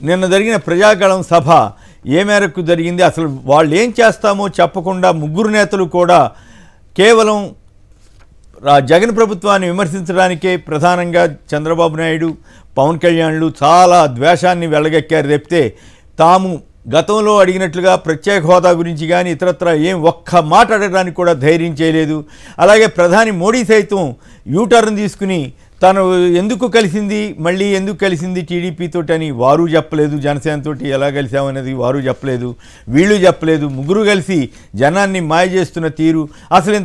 నిన్న జరిగిన ప్రజాగళం సభ ఏ మేరకు జరిగింది, అసలు వాళ్ళు ఏం చేస్తామో చెప్పకుండా ముగ్గురు నేతలు కూడా కేవలం జగన్ ప్రభుత్వాన్ని విమర్శించడానికే ప్రధానంగా చంద్రబాబు నాయుడు, పవన్ కళ్యాణ్లు చాలా ద్వేషాన్ని వెళ్ళగక్కారు తప్పితే తాము గతంలో అడిగినట్లుగా ప్రత్యేక హోదా గురించి కానీ ఇతరత్ర ఏం ఒక్క మాట అడగడానికి కూడా ధైర్యం చేయలేదు. అలాగే ప్రధాని మోడీ సైతం యూటర్న్ తీసుకుని తను ఎందుకు కలిసింది, మళ్ళీ ఎందుకు కలిసింది టీడీపీతో అని వారు చెప్పలేదు, జనసేనతోటి ఎలా కలిసామనేది వారు చెప్పలేదు, వీళ్ళు చెప్పలేదు. ముగ్గురు కలిసి జనాన్ని మాయ చేస్తున్న తీరు, అసలు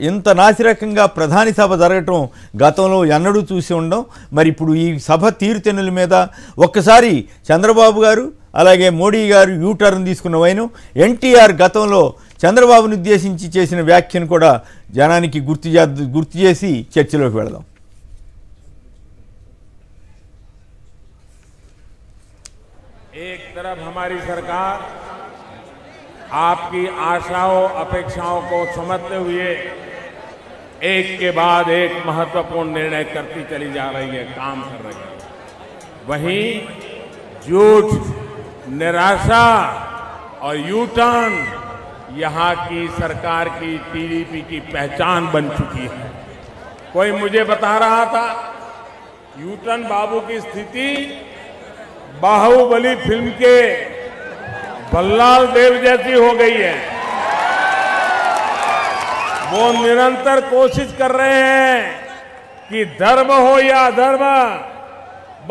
ఇంత నాసిరకంగా ప్రధాని సభ జరగటం గతంలో ఎన్నడూ చూసి ఉండం. మరి ఇప్పుడు ఈ సభ తీరుతెన్నుల మీద ఒక్కసారి చంద్రబాబు గారు అలాగే మోడీ గారు యూటర్న్ తీసుకున్న వైను ఎన్టీఆర్ గతంలో చంద్రబాబును ఉద్దేశించి చేసిన వ్యాఖ్యను కూడా జనానికి గుర్తు చేసి చర్చలోకి వెళదాం. एक तरफ हमारी सरकार आपकी आशाओं अपेक्षाओं को समझते हुए एक के बाद एक महत्वपूर्ण निर्णय करती चली जा रही है, काम कर रही है। वहीं झूठ, निराशा और यू टर्न यहां की सरकार की टीडीपी की पहचान बन चुकी है। कोई मुझे बता रहा था यू टर्न बाबू की स्थिति बाहुबली फिल्म के बल्लाल देव जैसी हो गई है। वो निरंतर कोशिश कर रहे हैं कि धर्म हो या अधर्म,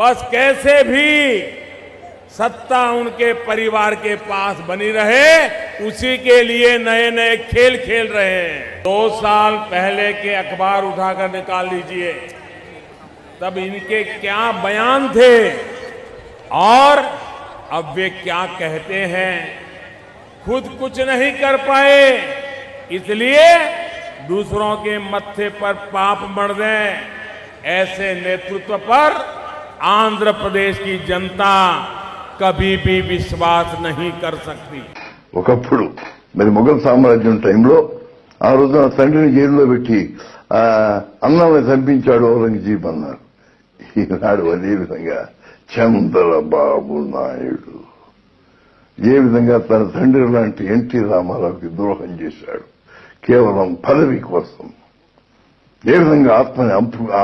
बस कैसे भी सत्ता उनके परिवार के पास बनी रहे, उसी के लिए नए नए खेल खेल रहे हैं। 2 साल पहले के अखबार उठाकर निकाल लीजिए, तब इनके क्या बयान थे और अब वे क्या कहते हैं। खुद कुछ नहीं कर पाए, इसलिए दूसरों के मत्थे पर पाप मढ़ दें। ऐसे नेतृत्व पर आंध्र प्रदेश की जनता कभी भी विश्वास नहीं कर सकती। ఒకప్పుడు మరి మొఘల్ సామ్రాజ్యం టైంలో ఆ రోజున తండ్రిని జైల్లో పెట్టి అన్నాన్ని చంపించాడు ఔరంగజీబ్ అన్నారు. ఈనాడు అదే విధంగా చంద్రబాబు నాయుడు ఏ విధంగా తన తండ్రి లాంటి ఎన్టీ రామారావుకి ద్రోహం చేశాడు కేవలం పదవి కోసం, ఏ విధంగా ఆత్మని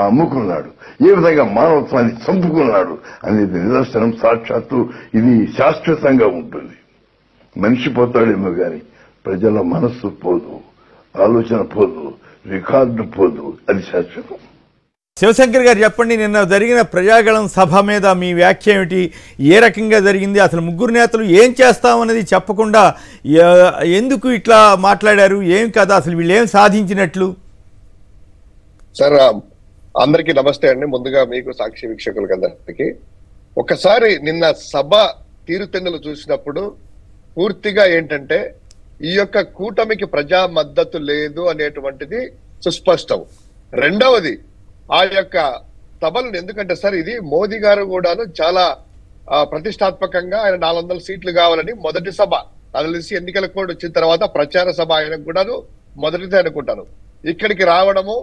అమ్ముకున్నాడు, ఏ విధంగా మానవత్వాన్ని చంపుకున్నాడు అనేది నిదర్శనం. సాక్షాత్తు ఇది శాశ్వతంగా ఉంటుంది. మనిషి పోతాడేమో గాని ప్రజల మనస్సు పోదు, ఆలోచన పోదు, రికార్డు పోదు, అది శాశ్వతం. శివశంకర్ గారు చెప్పండి, నిన్న జరిగిన ప్రజాగళం సభ మీద మీ వ్యాఖ్య ఏమిటి? ఏ రకంగా జరిగింది? అసలు ముగ్గురు నేతలు ఏం చేస్తామన్నది చెప్పకుండా ఎందుకు ఇట్లా మాట్లాడారు? ఏం కదా అసలు వీళ్ళు ఏం సాధించినట్లు? సార్ అందరికీ నమస్తే అండి. ముందుగా మీకు సాక్షి వీక్షకులకు అందరికీ ఒకసారి నిన్న సభ తీరుతెన్నులు చూసినప్పుడు పూర్తిగా ఏంటంటే ఈ యొక్క కూటమికి ప్రజా మద్దతు లేదు అనేటువంటిది సుస్పష్టం. రెండవది ఆ యొక్క సభలను, ఎందుకంటే సార్ ఇది మోదీ గారు కూడాను చాలా ప్రతిష్టాత్మకంగా ఆయన 400 సీట్లు కావాలని మొదటి సభ నాకు తెలిసి ఎన్నికల కోడ్ వచ్చిన తర్వాత ప్రచార సభ ఆయనకు కూడాను మొదటిది అనుకుంటాను. ఇక్కడికి రావడము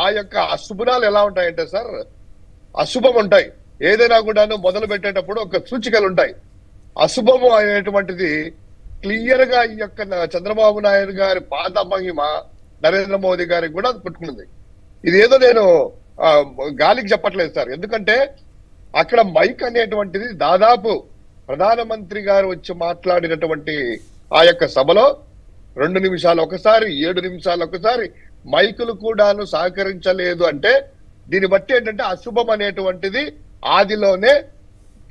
ఆ యొక్క అశుభనాలు ఎలా ఉంటాయంటే సార్, అశుభం ఉంటాయి. ఏదైనా కూడాను మొదలు పెట్టేటప్పుడు ఒక సూచికలు ఉంటాయి. అశుభము అనేటువంటిది క్లియర్ గా ఈ యొక్క చంద్రబాబు నాయుడు గారి పాత మహిమ నరేంద్ర మోదీ గారికి కూడా పుట్టుకున్నది. ఇదేదో నేను గాలికి చెప్పట్లేదు సార్, ఎందుకంటే అక్కడ మైక్ అనేటువంటిది దాదాపు ప్రధానమంత్రి గారు వచ్చి మాట్లాడినటువంటి ఆ యొక్క సభలో 2 నిమిషాలు ఒకసారి, 7 నిమిషాలు ఒకసారి మైకులు కూడాను సహకరించలేదు. అంటే దీన్ని బట్టి ఏంటంటే అశుభం అనేటువంటిది ఆదిలోనే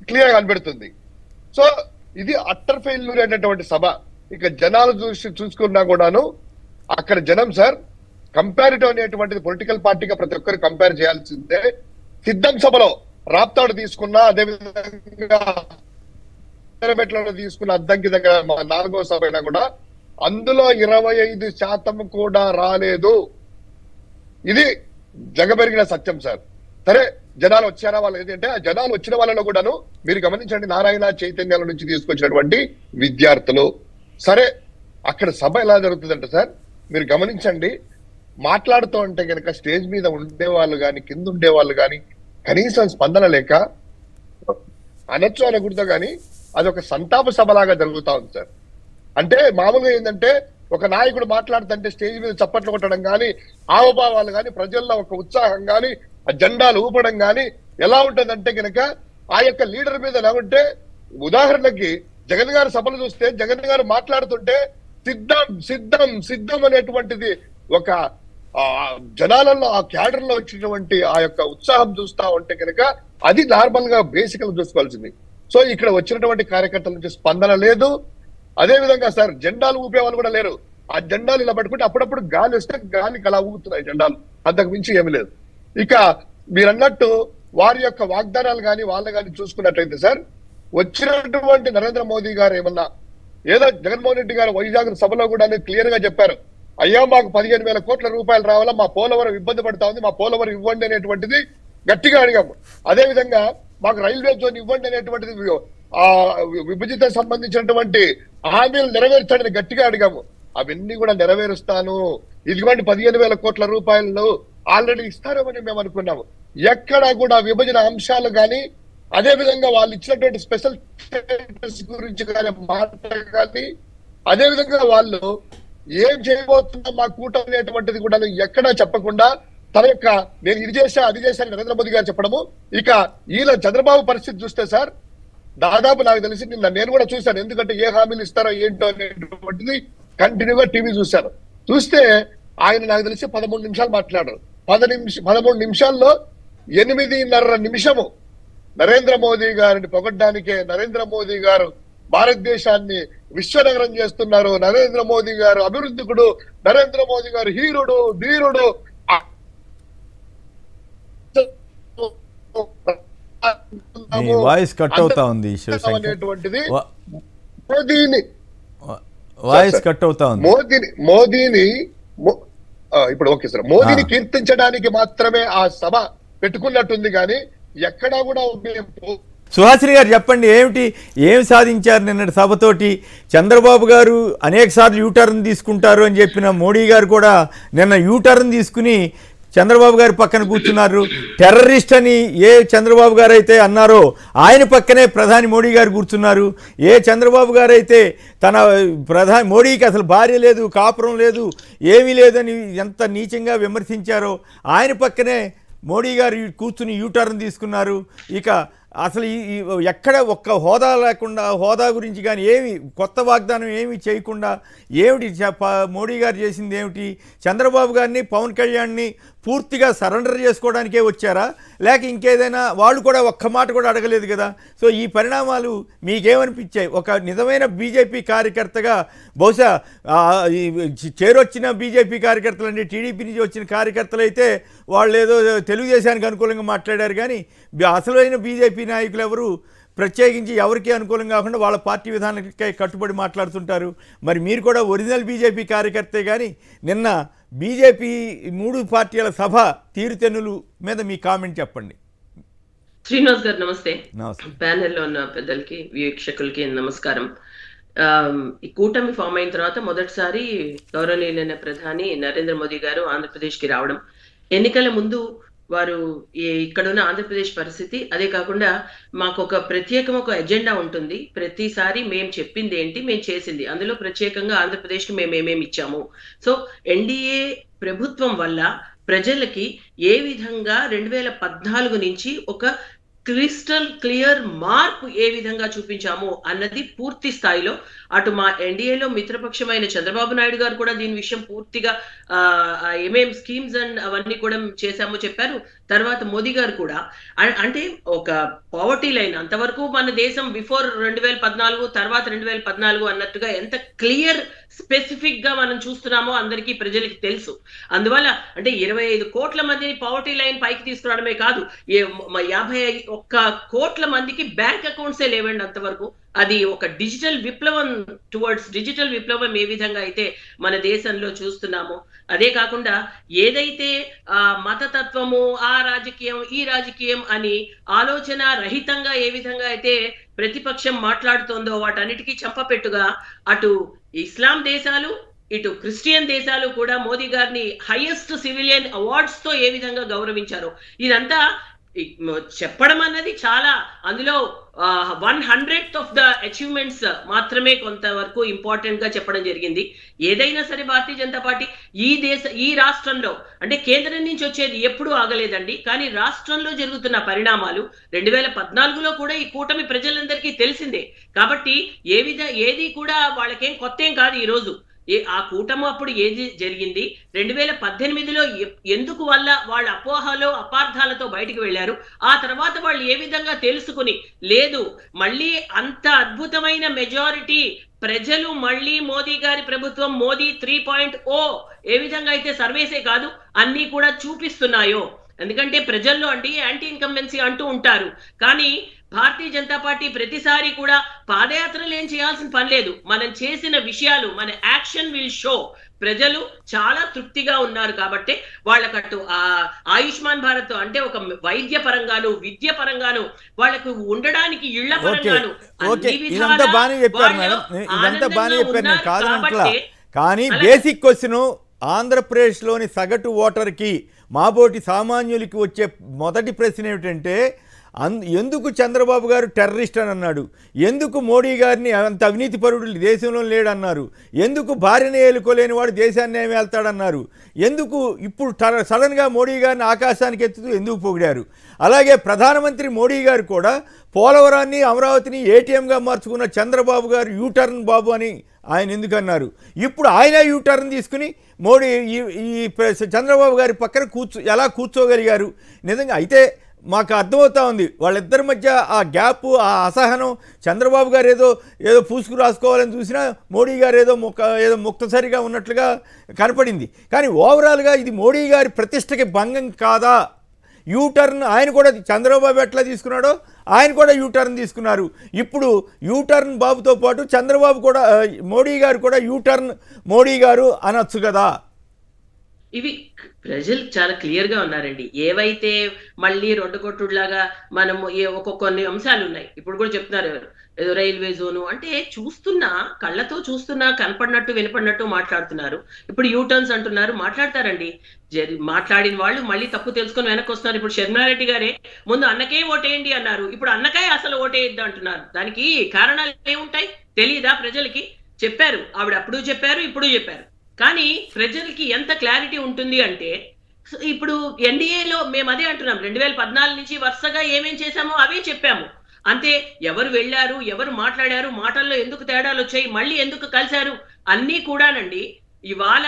క్లియర్ కనబడుతుంది. సో ఇది అట్టర్ ఫెయిల్యూర్ అనేటువంటి సభ. ఇక జనాలు చూసుకున్నా కూడాను అక్కడ జనం సార్ కంపారిటివ్ అనేటువంటిది పొలిటికల్ పార్టీగా ప్రతి ఒక్కరు కంపేర్ చేయాల్సిందే. సిద్ధం సభలో రాప్తాడు తీసుకున్నా, అదేవిధంగా తీసుకున్న అద్దంకి దగ్గర 4వ సభ అయినా కూడా అందులో 25% కూడా రాలేదు. ఇది జగబెరిగిన సత్యం సార్. సరే జనాలు వచ్చారా, వాళ్ళు ఏంటంటే ఆ జనాలు వచ్చిన వాళ్ళలో కూడాను మీరు గమనించండి, నారాయణ చైతన్యాల నుంచి తీసుకొచ్చినటువంటి విద్యార్థులు. సరే అక్కడ సభ ఎలా జరుగుతుందంటే సార్ మీరు గమనించండి, మాట్లాడుతూ ఉంటే కనుక స్టేజ్ మీద ఉండేవాళ్ళు కానీ కింద ఉండేవాళ్ళు కానీ కనీసం స్పందన లేక అనొచ్చు అనకూడదు కానీ అది ఒక సంతాప సభలాగా జరుగుతా ఉంది సార్. అంటే మామూలుగా ఏంటంటే ఒక నాయకుడు మాట్లాడుతుంటే స్టేజ్ మీద చప్పట్లు కొట్టడం కానీ, హావభావాలు కానీ, ప్రజల్లో ఒక ఉత్సాహం కానీ, ఆ జెండాలు ఊపడం కానీ ఎలా ఉంటుందంటే కనుక ఆ యొక్క లీడర్ మీద ఎలా ఉంటే, ఉదాహరణకి జగన్ గారి సభలు చూస్తే జగన్ గారు మాట్లాడుతుంటే సిద్ధం సిద్ధం సిద్ధం అనేటువంటిది ఒక జనాలలో ఆ క్యాడర్ లో వచ్చినటువంటి ఆ యొక్క ఉత్సాహం చూస్తా ఉంటే కనుక అది నార్మల్ గా బేసికల్ చూసుకోవాల్సింది. సో ఇక్కడ వచ్చినటువంటి కార్యకర్తల నుంచి స్పందన లేదు. అదే విధంగా సార్ జెండాలు ఊపే వాళ్ళు కూడా లేరు. ఆ జెండాలు ఇలా పట్టుకుంటే అప్పుడప్పుడు గాలి వస్తే గాలికి అలా ఊగుతున్నాయి జెండాలు, అంతకు మించి ఏమి లేదు. ఇక మీరు అన్నట్టు వారి యొక్క వాగ్దానాలు కానీ వాళ్ళని కానీ చూసుకున్నట్లయితే సార్, వచ్చినటువంటి నరేంద్ర మోదీ గారు ఏమన్నా ఏదో జగన్మోహన్ రెడ్డి గారు వైజాగ్ సభలో కూడా క్లియర్ గా చెప్పారు, అయ్యా మాకు 15,000 కోట్ల రూపాయలు రావాలా, మా పోలవరం ఇబ్బంది పడతా ఉంది, మా పోలవరం ఇవ్వండి అనేటువంటిది గట్టిగా అడిగాము. అదే విధంగా మాకు రైల్వే జోన్ ఇవ్వండి అనేటువంటిది ఆ విభజిత సంబంధించినటువంటి హామీలు నెరవేర్చడానికి గట్టిగా అడిగాము. అవన్నీ కూడా నెరవేరుస్తాను, ఇదిగోండి 15,000 కోట్ల రూపాయలు ఆల్రెడీ ఇస్తారని మేము అనుకున్నాము. ఎక్కడా కూడా విభజన అంశాలు కానీ, అదే విధంగా వాళ్ళు ఇచ్చినటువంటి స్పెషల్ స్టేటస్ గురించి కానీ మాట్లాడాలి. అదే విధంగా వాళ్ళు ఏం చేయబోతున్నా మా కూటమి అనేటువంటిది కూడా ఎక్కడా చెప్పకుండా తన యొక్క నేను ఇది చేశా అది చేశాను నరేంద్ర మోదీ గారు చెప్పడము. ఇక ఈయన చంద్రబాబు పరిస్థితి చూస్తే సార్, దాదాపు నాకు తెలిసి నిన్న నేను కూడా చూశాను, ఎందుకంటే ఏ హామీలు ఇస్తారో ఏంటో అనేటువంటిది కంటిన్యూగా టీవీ చూశాను. చూస్తే ఆయన నాకు తెలిసి 13 నిమిషాలు మాట్లాడారు. 13 నిమిషాల్లో 8.5 నిమిషము నరేంద్ర మోదీ గారిని పొగడ్డానికే, నరేంద్ర మోదీ గారు భారతదేశాన్ని విశ్వనగరం చేస్తున్నారు, నరేంద్ర మోదీ గారు అభివృద్ధికుడు, నరేంద్ర మోదీ గారు హీరుడు ధీరుడు వాయిస్ కట్ అవుతా ఉంది అనేటువంటిది వాయిస్ కట్ అవుతా ఉంది. మోదీని ఇప్పుడు ఓకే సార్, మోదీని కీర్తించడానికి మాత్రమే ఆ సభ పెట్టుకున్నట్టుంది కానీ ఎక్కడా కూడా సుహాసిని గారు చెప్పండి, ఏమి సాధించారు నిన్నటి సభతోటి? చంద్రబాబు గారు అనేక సార్లు యూటర్న్ తీసుకుంటారు అని చెప్పిన మోడీ గారు కూడా నిన్న యూటర్న్ తీసుకుని చంద్రబాబు గారి పక్కన కూర్చున్నారు. టెర్రరిస్ట్ అని ఏ చంద్రబాబు గారు అయితే అన్నారో ఆయన పక్కనే ప్రధాని మోడీ గారు కూర్చున్నారు. ఏ చంద్రబాబు గారు అయితే తన మోడీకి అసలు భార్య లేదు, కాపురం లేదు, ఏమీ లేదని ఎంత నీచంగా విమర్శించారో ఆయన పక్కనే మోడీ గారు కూర్చుని యూటర్న్ తీసుకున్నారు. ఇక అసలు ఎక్కడ ఒక్క హోదా లేకుండా, హోదా గురించి కానీ ఏమి కొత్త వాగ్దానం ఏమి చేయకుండా మోడీ గారు చేసింది ఏమిటి? చంద్రబాబు గారిని, పవన్ కళ్యాణ్ని పూర్తిగా సరెండర్ చేసుకోవడానికే వచ్చారా, లేక ఇంకేదైనా? వాళ్ళు కూడా ఒక్క మాట కూడా అడగలేదు కదా. సో ఈ పరిణామాలు మీకేమనిపించాయి? ఒక నిజమైన బీజేపీ కార్యకర్తగా బహుశా చేరొచ్చిన బీజేపీ కార్యకర్తలు అంటే టీడీపీ నుంచి వచ్చిన కార్యకర్తలు అయితే వాళ్ళు ఏదో తెలుగుదేశానికి అనుకూలంగా మాట్లాడారు కానీ అసలైన బీజేపీ నాయకులు ఎవరు ప్రత్యేకించి ఎవరికి అనుకూలం కాకుండా వాళ్ళ పార్టీ విధానానికి కట్టుబడి మాట్లాడుతుంటారు. మరి మీరు కూడా ఒరిజినల్ బీజేపీ కార్యకర్తే కానీ నిన్న బీజేపీ 3 పార్టీల సభ తీరుతెన్నులు మీద మీ కామెంట్ చెప్పండి. శ్రీనివాస్ గారు నమస్తే. ప్యానెల్లో ఉన్న పెద్దలకి వీక్షకులకి నమస్కారం. ఈ కూటమి ఫామ్ అయిన తర్వాత మొదటిసారి గౌరవనీయులైన ప్రధాని నరేంద్ర మోదీ గారు ఆంధ్రప్రదేశ్ కి రావడం, ఎన్నికల ముందు వారు ఇక్కడున్న ఆంధ్రప్రదేశ్ పరిస్థితి, అదే కాకుండా మాకు ఒక ఎజెండా ఉంటుంది, ప్రతిసారి మేము చెప్పింది ఏంటి, మేము చేసింది, అందులో ప్రత్యేకంగా ఆంధ్రప్రదేశ్కి మేము ఏమేమి ఇచ్చాము. సో ఎన్డీఏ ప్రభుత్వం వల్ల ప్రజలకి ఏ విధంగా 2014 నుంచి ఒక క్రిస్టల్ క్లియర్ మార్పు ఏ విధంగా చూపించాము అన్నది పూర్తి స్థాయిలో అటు మా ఎన్డీఏలో మిత్రపక్షమైన చంద్రబాబు నాయుడు గారు కూడా దీని విషయం పూర్తిగా ఏమేం స్కీమ్స్ అండ్ అవన్నీ కూడా చేశామో చెప్పారు. తర్వాత మోదీ గారు కూడా అంటే ఒక పావర్టీ లైన్ అంతవరకు మన దేశం బిఫోర్ 2014 తర్వాత 2014 అన్నట్టుగా ఎంత క్లియర్ స్పెసిఫిక్ గా మనం చూస్తున్నామో అందరికీ ప్రజలకి తెలుసు. అందువల్ల అంటే 25 కోట్ల మందిని పావర్టీ లైన్ పైకి తీసుకురావడమే కాదు, 51 కోట్ల మందికి బ్యాంక్ అకౌంట్సే లేవండి అంతవరకు. అది ఒక డిజిటల్ విప్లవం టువర్డ్స్ డిజిటల్ విప్లవం ఏ విధంగా అయితే మన దేశంలో చూస్తున్నామో, అదే కాకుండా ఏదైతే మతతత్వము, ఆ రాజకీయం ఈ రాజకీయం అని ఆలోచన రహితంగా ఏ విధంగా అయితే ప్రతిపక్షం మాట్లాడుతోందో వాటన్నిటికీ చంపపెట్టుగా అటు ఇస్లాం దేశాలు ఇటు క్రిస్టియన్ దేశాలు కూడా మోదీ గారిని హైయెస్ట్ సివిలియన్ అవార్డ్స్ తో ఏ విధంగా గౌరవించారో, ఇదంతా చెప్పడం అన్నది చాలా, అందులో 100th ఆఫ్ ద అచీవ్మెంట్స్ మాత్రమే కొంతవరకు ఇంపార్టెంట్ గా చెప్పడం జరిగింది. ఏదైనా సరే భారతీయ జనతా పార్టీ ఈ రాష్ట్రంలో అంటే కేంద్రం నుంచి వచ్చేది ఎప్పుడూ ఆగలేదండి. కానీ రాష్ట్రంలో జరుగుతున్న పరిణామాలు 2014లో కూడా ఈ కూటమి ప్రజలందరికీ తెలిసిందే. కాబట్టి ఏది కూడా వాళ్ళకేం కొత్త ఏం కాదు. ఈ రోజు ఆ కూటమి అప్పుడు ఏది జరిగింది, 2018లో ఎందుకు వల్ల వాళ్ళ అపోహలో అపార్థాలతో బయటికి వెళ్ళారు, ఆ తర్వాత వాళ్ళు ఏ విధంగా తెలుసుకుని లేదు మళ్ళీ అంత అద్భుతమైన మెజారిటీ ప్రజలు మళ్ళీ మోదీ గారి ప్రభుత్వం మోదీ 3.0 ఏ విధంగా అయితే సర్వేసే కాదు అన్ని కూడా చూపిస్తున్నాయో. ఎందుకంటే ప్రజల్లో అంటే యాంటీ ఇన్కంబెన్సీ అంటూ ఉంటారు, కానీ భారతీయ జనతా పార్టీ ప్రతిసారి కూడా పాదయాత్రలు ఏం చేయాల్సిన పని లేదు, మనం చేసిన విషయాలు మన యాక్షన్ విల్ షో. ప్రజలు చాలా తృప్తిగా ఉన్నారు కాబట్టి వాళ్ళకట్టు ఆయుష్మాన్ భారత్ అంటే ఒక వైద్య పరంగాను విద్య పరంగాను వాళ్ళకు ఉండడానికి ఇళ్ల పరంగాను కానీ బేసిక్ క్వశ్చన్ ఆంధ్రప్రదేశ్లోని సగటు ఓటర్కి మాబోటి సామాన్యులకి వచ్చే మొదటి ప్రశ్న ఏమిటంటే ఎందుకు చంద్రబాబు గారు టెర్రరిస్ట్ అని అన్నాడు, ఎందుకు మోడీ గారిని అంత అవినీతి పరుడు దేశంలో లేడన్నారు, ఎందుకు భార్యను ఏలుకోలేని వాడు దేశాన్ని ఏమి వెళ్తాడన్నారు, ఎందుకు ఇప్పుడు సడన్గా మోడీ గారిని ఆకాశానికి ఎత్తుతూ ఎందుకు పొగిడారు. అలాగే ప్రధానమంత్రి మోడీ గారు కూడా పోలవరాన్ని అమరావతిని ఏటీఎంగా మార్చుకున్న చంద్రబాబు గారు యూటర్న్ బాబు అని ఆయన ఎందుకన్నారు. ఇప్పుడు ఆయన యూటర్న్ తీసుకుని మోడీ ఈ చంద్రబాబు గారి పక్కన ఎలా కూర్చోగలిగారు. నిజంగా అయితే మాకు అర్థమవుతా ఉంది వాళ్ళిద్దరి మధ్య ఆ గ్యాప్, ఆ అసహనం. చంద్రబాబు గారు ఏదో పూసుకు రాసుకోవాలని చూసినా మోడీ గారు ఏదో ముక్తసరిగా ఉన్నట్లుగా కనపడింది. కానీ ఓవరాల్గా ఇది మోడీ గారి ప్రతిష్టకి భంగం కాదా? యూటర్న్ ఆయన కూడా చంద్రబాబు ఎట్లా తీసుకున్నాడో ఆయన కూడా యూటర్న్ తీసుకున్నారు. ఇప్పుడు యూటర్న్ బాబుతో పాటు చంద్రబాబు కూడా మోడీ గారు కూడా యూటర్న్ మోడీ గారు అనొచ్చు కదా. ఇవి ప్రజలు చాలా క్లియర్ గా ఉన్నారండి. ఏవైతే మళ్ళీ రొడ్డగొట్టుడులాగా మనము కొన్ని అంశాలు ఉన్నాయి. ఇప్పుడు కూడా చెప్తున్నారు ఏదో రైల్వే జోను అంటే కళ్ళతో చూస్తున్నా కనపడినట్టు వినపడినట్టు మాట్లాడుతున్నారు. ఇప్పుడు యూటర్న్స్ అంటున్నారు, మాట్లాడతారండి. మాట్లాడిన వాళ్ళు మళ్ళీ తప్పు తెలుసుకొని వెనక్కి వస్తున్నారు. ఇప్పుడు శర్మారెడ్డి గారే ముందు అన్నకే ఓటేయండి అన్నారు, ఇప్పుడు అన్నకే అసలు ఓటేయద్దు అంటున్నారు. దానికి కారణాలు ఏముంటాయి తెలియదా ప్రజలకి? చెప్పారు, ఆవిడ అప్పుడు చెప్పారు, ఇప్పుడు చెప్పారు. కానీ ప్రజలకి ఎంత క్లారిటీ ఉంటుంది అంటే ఇప్పుడు ఎన్డీఏలో మేము అదే అంటున్నాం, 2014 నుంచి వరుసగా ఏమేం చేశామో అవే చెప్పాము అంతే. ఎవరు వెళ్ళారు, ఎవరు మాట్లాడారు, మాటల్లో ఎందుకు తేడాలు వచ్చాయి, మళ్ళీ ఎందుకు కలిశారు అన్నీ కూడానండి ఇవాళ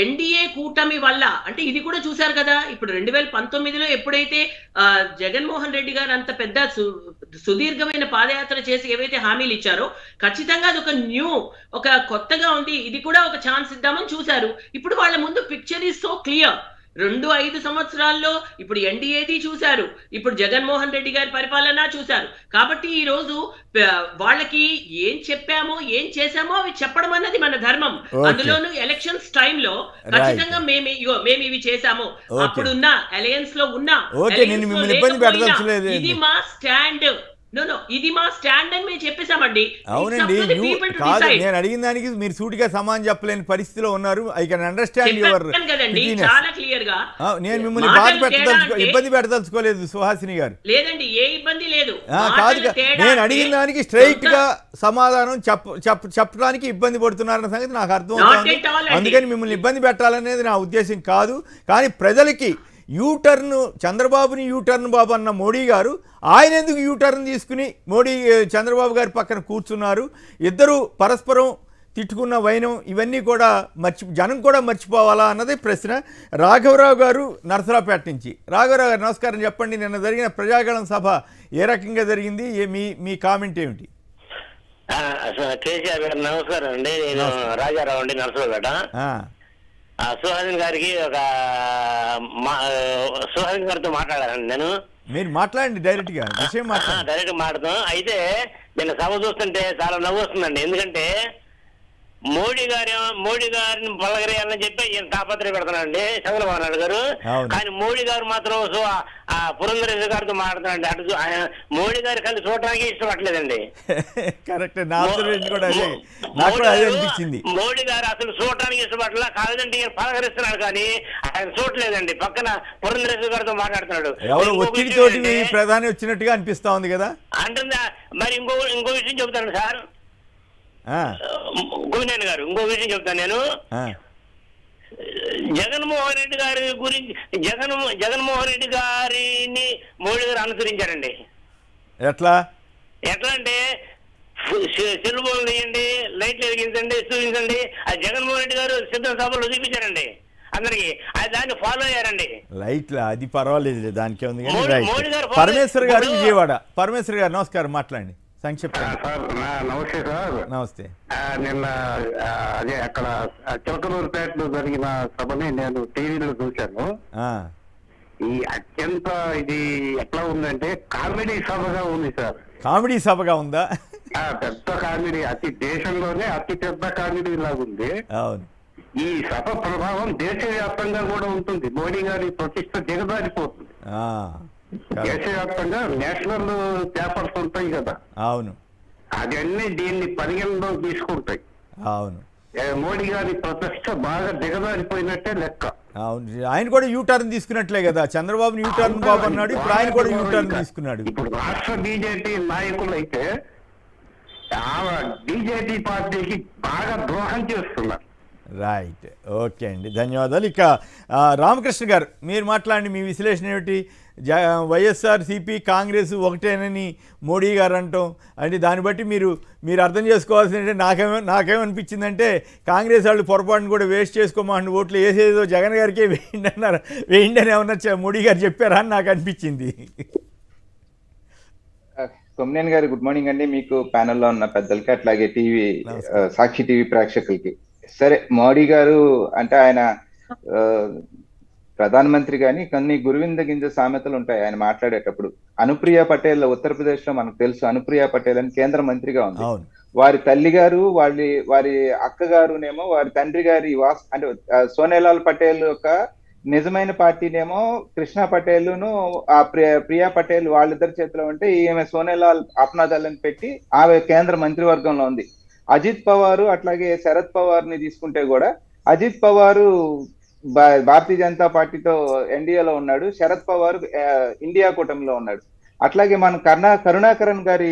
ఎన్డీఏ కూటమి వల్ల. అంటే ఇది కూడా చూశారు కదా, ఇప్పుడు 2019లో ఎప్పుడైతే జగన్మోహన్ రెడ్డి గారు అంత పెద్ద సుదీర్ఘమైన పాదయాత్ర చేసి ఏవైతే హామీలు ఇచ్చారో ఖచ్చితంగా అది ఒక కొత్తగా ఉంది, ఇది కూడా ఒక ఛాన్స్ ఇద్దామని చూశారు. ఇప్పుడు వాళ్ళ ముందు పిక్చర్ ఈజ్ సో క్లియర్. 2-5 సంవత్సరాల్లో ఇప్పుడు ఎన్డీఏది చూశారు, ఇప్పుడు జగన్మోహన్ రెడ్డి గారి పరిపాలన చూశారు. కాబట్టి ఈ రోజు వాళ్ళకి ఏం చెప్పామో ఏం చేశామో అవి చెప్పడం అన్నది మన ధర్మం. అందులోనూ ఎలక్షన్స్ టైంలో ఖచ్చితంగా మేము ఇవి చేశాము, అప్పుడున్న అలయన్స్ లో ఉన్నా ఇది మా స్టాండ్, ఇది మా స్టాండ్ అని మేము చెప్పేశామండి. అవునండి, కాదు నేను అడిగిన దానికి మీరు సూటిగా సమాధానం చెప్పలేని పరిస్థితిలో ఉన్నారు. ఐ కెన్ అండర్స్టాండ్ యువర్ చాలా క్లియర్ గా. నేను మిమ్మల్ని ఇబ్బంది పెట్టదలుచుకోలేదు సుహాసిని గారు. లేదండి, ఏ ఇబ్బంది లేదు. కాదు, నేను అడిగిన దానికి స్ట్రైట్ గా సమాధానం చెప్పడానికి ఇబ్బంది పడుతున్నారన్న సంగతి నాకు అర్థమవుతుంది. అందుకని మిమ్మల్ని ఇబ్బంది పెట్టాలనేది నా ఉద్దేశం కాదు. కానీ ప్రజలకి యూటర్న్ చంద్రబాబుని యూటర్న్ బాబు అన్న మోడీ గారు ఆయన ఎందుకు యూటర్న్ తీసుకుని చంద్రబాబు గారి పక్కన కూర్చున్నారు? ఇద్దరు పరస్పరం తిట్టుకున్న వైనం ఇవన్నీ కూడా జనం కూడా మర్చిపోవాలా అన్నది ప్రశ్న. రాఘవరావు గారు నరసరావుపేట నుంచి. రాఘవరావు గారు నమస్కారం, చెప్పండి, నిన్న జరిగిన ప్రజాగళం సభ ఏ రకంగా జరిగింది, మీ కామెంట్ ఏమిటి? కేసీఆర్ గారు నమస్కారం అండి, నేను రాజారావు అండి, నరసరావుపేట. సుహాసిని గారికి సుహాసిని గారితో మాట్లాడారండి నేను. మీరు మాట్లాడండి, డైరెక్ట్ గా విషయం డైరెక్ట్ మాట్లాడతాం. అయితే నేను సభ చూస్తుంటే చాలా నవ్వు వస్తుందండి. ఎందుకంటే మోడీ గారిని పలకరేయాలని చెప్పి ఈయన తాపత్రయ పెడుతున్నాడండి చంద్రబాబు నాయుడు గారు. కానీ మోడీ గారు మాత్రం పురంధరేశ్వర గారితో మాట్లాడుతున్నాండి. అటు మోడీ గారి కలిసి చూడటానికి ఇష్టపడలేదండి. మోడీ గారు అసలు చూడటానికి ఇష్టపడలే, కాదంటే ఈయన పలకరిస్తున్నాడు కానీ ఆయన చూడలేదండి. పక్కన పురంధరేశ్వర గారితో మాట్లాడుతున్నాడు. ప్రధాని వచ్చినట్టుగా అనిపిస్తా ఉంది కదా అంటుందా. మరి ఇంకో విషయం చెబుతాను సార్ గోవిందన్ గారు, ఇంకో విషయం చెప్తాను నేను. జగన్మోహన్ రెడ్డి గారి గురించి జగన్మోహన్ రెడ్డి గారిని మోడీ గారు అనుసరించారండి. ఎట్లా అంటే సెల్ ఫోన్లు తీయండి, లైట్లు వెలిగించండి, చూపించండి. అది జగన్మోహన్ రెడ్డి గారు సిద్ధం సభలో చూపించారండి అందరికి. అది దాన్ని ఫాలో అయ్యారండి. లైట్లా అది పర్వాలేదు, దానికి ఉంది. పరమేశ్వర్ గారు విజయవాడ. పరమేశ్వర్ గారు నమస్కారం, మాట్లాడండి సంక్షిప్తంగా. నమస్తే సార్. నమస్తే. నిన్న అదే అక్కడ చిలకలూరుపేటలో జరిగిన సభని నేను టీవీలో చూశాను. ఈ అత్యంత ఇది ఎట్లా ఉందంటే కామెడీ సభగా ఉంది సార్. కామెడీ సభగా ఉందా? పెద్ద కామెడీ, దేశంలోనే అతి పెద్ద కామెడీ లాగుంది. అవును. ఈ సభ ప్రభావం దేశవ్యాప్తంగా కూడా ఉంటుంది. మోడీ గారి ప్రతిష్ట దిగజారిపోతుంది. దేశవ్యాప్తంగా నేషనల్ పేపర్స్ ఉంటాయి కదా, అవును, అవన్నీ దీన్ని పరిగణలో తీసుకుంటాయి. అవును. మోడీ గారి ప్రతిష్ట బాగా దిగజారిపోయినట్టే లెక్క. అవును, ఆయన కూడా యూటర్న్ తీసుకున్నట్లే కదా. చంద్రబాబు యూటర్న్ బాబు అన్నాడు, ఇప్పుడు ఆయన కూడా యూటర్న్ తీసుకున్నాడు. ఇప్పుడు రాష్ట్ర బీజేపీ నాయకులు అయితే బీజేపీ పార్టీకి బాగా ద్రోహం చేస్తున్నారు. రైట్, ఓకే అండి, ధన్యవాదాలు. ఇక రామకృష్ణ గారు మీరు మాట్లాడండి, మీ విశ్లేషణ ఏమిటి? వైఎస్ఆర్సీపీ కాంగ్రెస్ ఒకటేనని మోడీ గారు అంటాం అంటే దాన్ని బట్టి మీరు అర్థం చేసుకోవాల్సిందంటే నాకేమనిపించిందంటే కాంగ్రెస్ వాళ్ళు పొరపాటును కూడా వేస్ట్ చేసుకోమని ఓట్లు వేసేదో జగన్ గారికే వేయండి అని ఏమన్నా మోడీ గారు చెప్పారా అని నాకు అనిపించింది. సోమనేని గారు గుడ్ మార్నింగ్ అండి, మీకు ప్యానెల్లో ఉన్న పెద్దలకి అట్లాగే టీవీ సాక్షి టీవీ ప్రేక్షకులకి. సరే, మోడీ గారు అంటే ఆయన ప్రధానమంత్రి కానీ కొన్ని గురువింద గింజ సామెతలు ఉంటాయి ఆయన మాట్లాడేటప్పుడు. అనుప్రియ పటేల్ ఉత్తరప్రదేశ్ లో మనకు తెలుసు, అనుప్రియ పటేల్ అని కేంద్ర మంత్రిగా ఉంది. వారి తల్లి గారు వారి అక్కగారునేమో వారి తండ్రి గారి అంటే సోనేలాల్ పటేల్ యొక్క నిజమైన పార్టీనేమో కృష్ణ పటేల్ను ఆ ప్రియా పటేల్ వాళ్ళిద్దరి చేతిలో ఉంటే ఈమె సోనేలాల్ అప్నాదల్ అని పెట్టి ఆమె కేంద్ర మంత్రివర్గంలో ఉంది. అజిత్ పవార్ అట్లాగే శరద్ పవార్ ని తీసుకుంటే కూడా అజిత్ పవార్ భారతీయ జనతా పార్టీతో ఎన్డీఏలో ఉన్నాడు, శరద్ పవార్ ఇండియా కూటమిలో ఉన్నాడు. అట్లాగే మనం కరుణాకరన్ గారి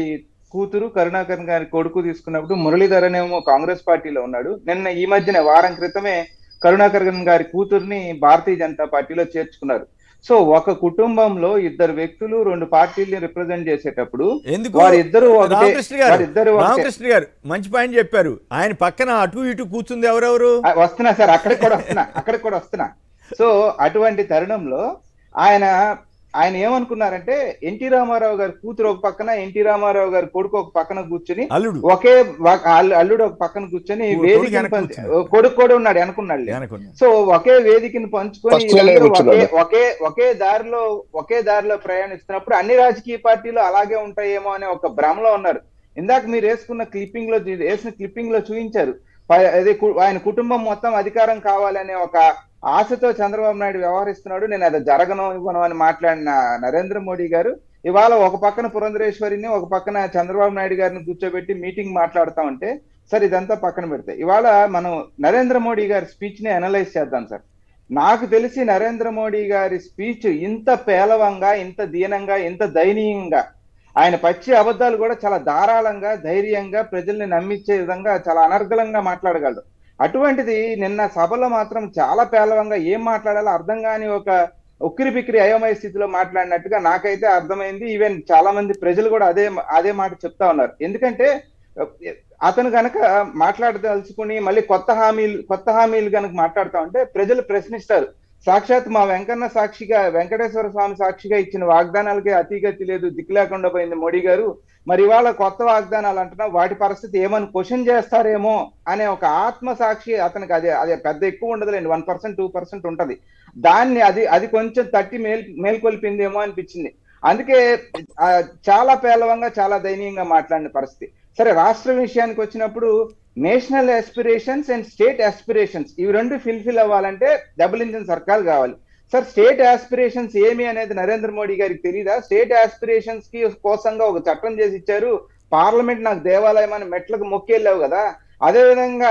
కూతురు కరుణాకరన్ గారి కొడుకు తీసుకున్నప్పుడు మురళీధరన్ ఏమో కాంగ్రెస్ పార్టీలో ఉన్నాడు. నిన్న ఈ మధ్యనే వారం క్రితమే కరుణాకరన్ గారి కూతుర్ని భారతీయ జనతా పార్టీలో చేర్చుకున్నారు. సో ఒక కుటుంబంలో ఇద్దరు వ్యక్తులు రెండు పార్టీల్ని రిప్రజెంట్ చేసేటప్పుడు వారిద్దరు రామకృష్ణ గారు మంచి పాయింట్ చెప్పారు. ఆయన పక్కన అటు ఇటు కూర్చుంది ఎవరెవరు వస్తున్నా సార్, అక్కడికి కూడా వస్తున్నా. సో అటువంటి తరుణంలో ఆయన ఏమనుకున్నారంటే ఎన్టీ రామారావు గారి కూతురు ఒక పక్కన, ఎన్టీ రామారావు గారి కొడుకు ఒక పక్కన కూర్చుని ఒకే అల్లుడు ఒక పక్కన కూర్చొని వేదికని కొడుకు కూడా ఉన్నాడు అనుకున్నాడు. సో ఒకే వేదికని పంచుకొని ఒకే దారిలో ప్రయాణిస్తున్నప్పుడు అన్ని రాజకీయ పార్టీలు అలాగే ఉంటాయేమో అనే ఒక భ్రమలో ఉన్నారు. ఇందాక మీరు వేసిన క్లిప్పింగ్ లో చూపించారు, ఆయన కుటుంబం మొత్తం అధికారం కావాలనే ఒక ఆశతో చంద్రబాబు నాయుడు వ్యవహరిస్తున్నాడు. నేను అది ఇవ్వను అని మాట్లాడిన నరేంద్ర మోడీ గారు ఇవాళ ఒక పక్కన పురంధరేశ్వరిని ఒక పక్కన చంద్రబాబు నాయుడు గారిని కూర్చోబెట్టి మీటింగ్ మాట్లాడుతా ఉంటే సార్ ఇదంతా పక్కన పెడితే ఇవాళ మనం నరేంద్ర మోడీ గారి స్పీచ్ ని అనలైజ్ చేద్దాం సార్. నాకు తెలిసి నరేంద్ర మోడీ గారి స్పీచ్ ఇంత పేలవంగా, ఇంత దీనంగా, ఇంత దయనీయంగా, ఆయన పచ్చి అబద్ధాలు కూడా చాలా ధారాళంగా ధైర్యంగా ప్రజల్ని నమ్మించే విధంగా చాలా అనర్గళంగా మాట్లాడగలడు. అటువంటిది నిన్న సభలో మాత్రం చాలా పేలవంగా ఏం మాట్లాడాలో అర్థం కాని ఒక ఉక్కిరి బిక్కిరి అయోమయ స్థితిలో మాట్లాడినట్టుగా నాకైతే అర్థమైంది. ఈవెన్ చాలా మంది ప్రజలు కూడా అదే మాట చెప్తా ఉన్నారు. ఎందుకంటే అతను కనుక మాట్లాడదలుచుకుని మళ్ళీ కొత్త హామీలు కనుక మాట్లాడుతా ఉంటే ప్రజలు ప్రశ్నిస్తారు. సాక్షాత్ మా వెంకటేశ్వర స్వామి సాక్షిగా ఇచ్చిన వాగ్దానాలకే అతిగతి లేదు, దిక్కు లేకుండా పోయింది మోడీ గారు. మరి ఇవాళ కొత్త వాగ్దానాలు అంటున్నా వాటి పరిస్థితి ఏమని క్వశ్చన్ చేస్తారేమో అనే ఒక ఆత్మసాక్షి అతనికి అదే పెద్ద ఎక్కువ ఉండదులేండి, 1% 2% ఉంటది. దాన్ని అది కొంచెం తట్టి మేల్కొల్పిందేమో అనిపించింది. అందుకే చాలా పేలవంగా చాలా దయనీయంగా మాట్లాడిన పరిస్థితి. సరే, రాష్ట్ర విషయానికి వచ్చినప్పుడు national aspirations and state aspirations ఇవి రెండు ఫిల్ఫిల్ అవ్వాలంటే డబుల్ ఇంజిన్ సర్కార్ కావాలి. సార్, స్టేట్ ఆస్పిరేషన్స్ ఏమి అనేది నరేంద్ర మోడీ గారికి తెలియదా? స్టేట్ ఆస్పిరేషన్స్ కి కోసంగా ఒక చట్టం చేసి ఇచ్చారు. పార్లమెంట్ నాకు దేవాలయం అని మెట్లకు మొక్కెళ్ళావు కదా. అదేవిధంగా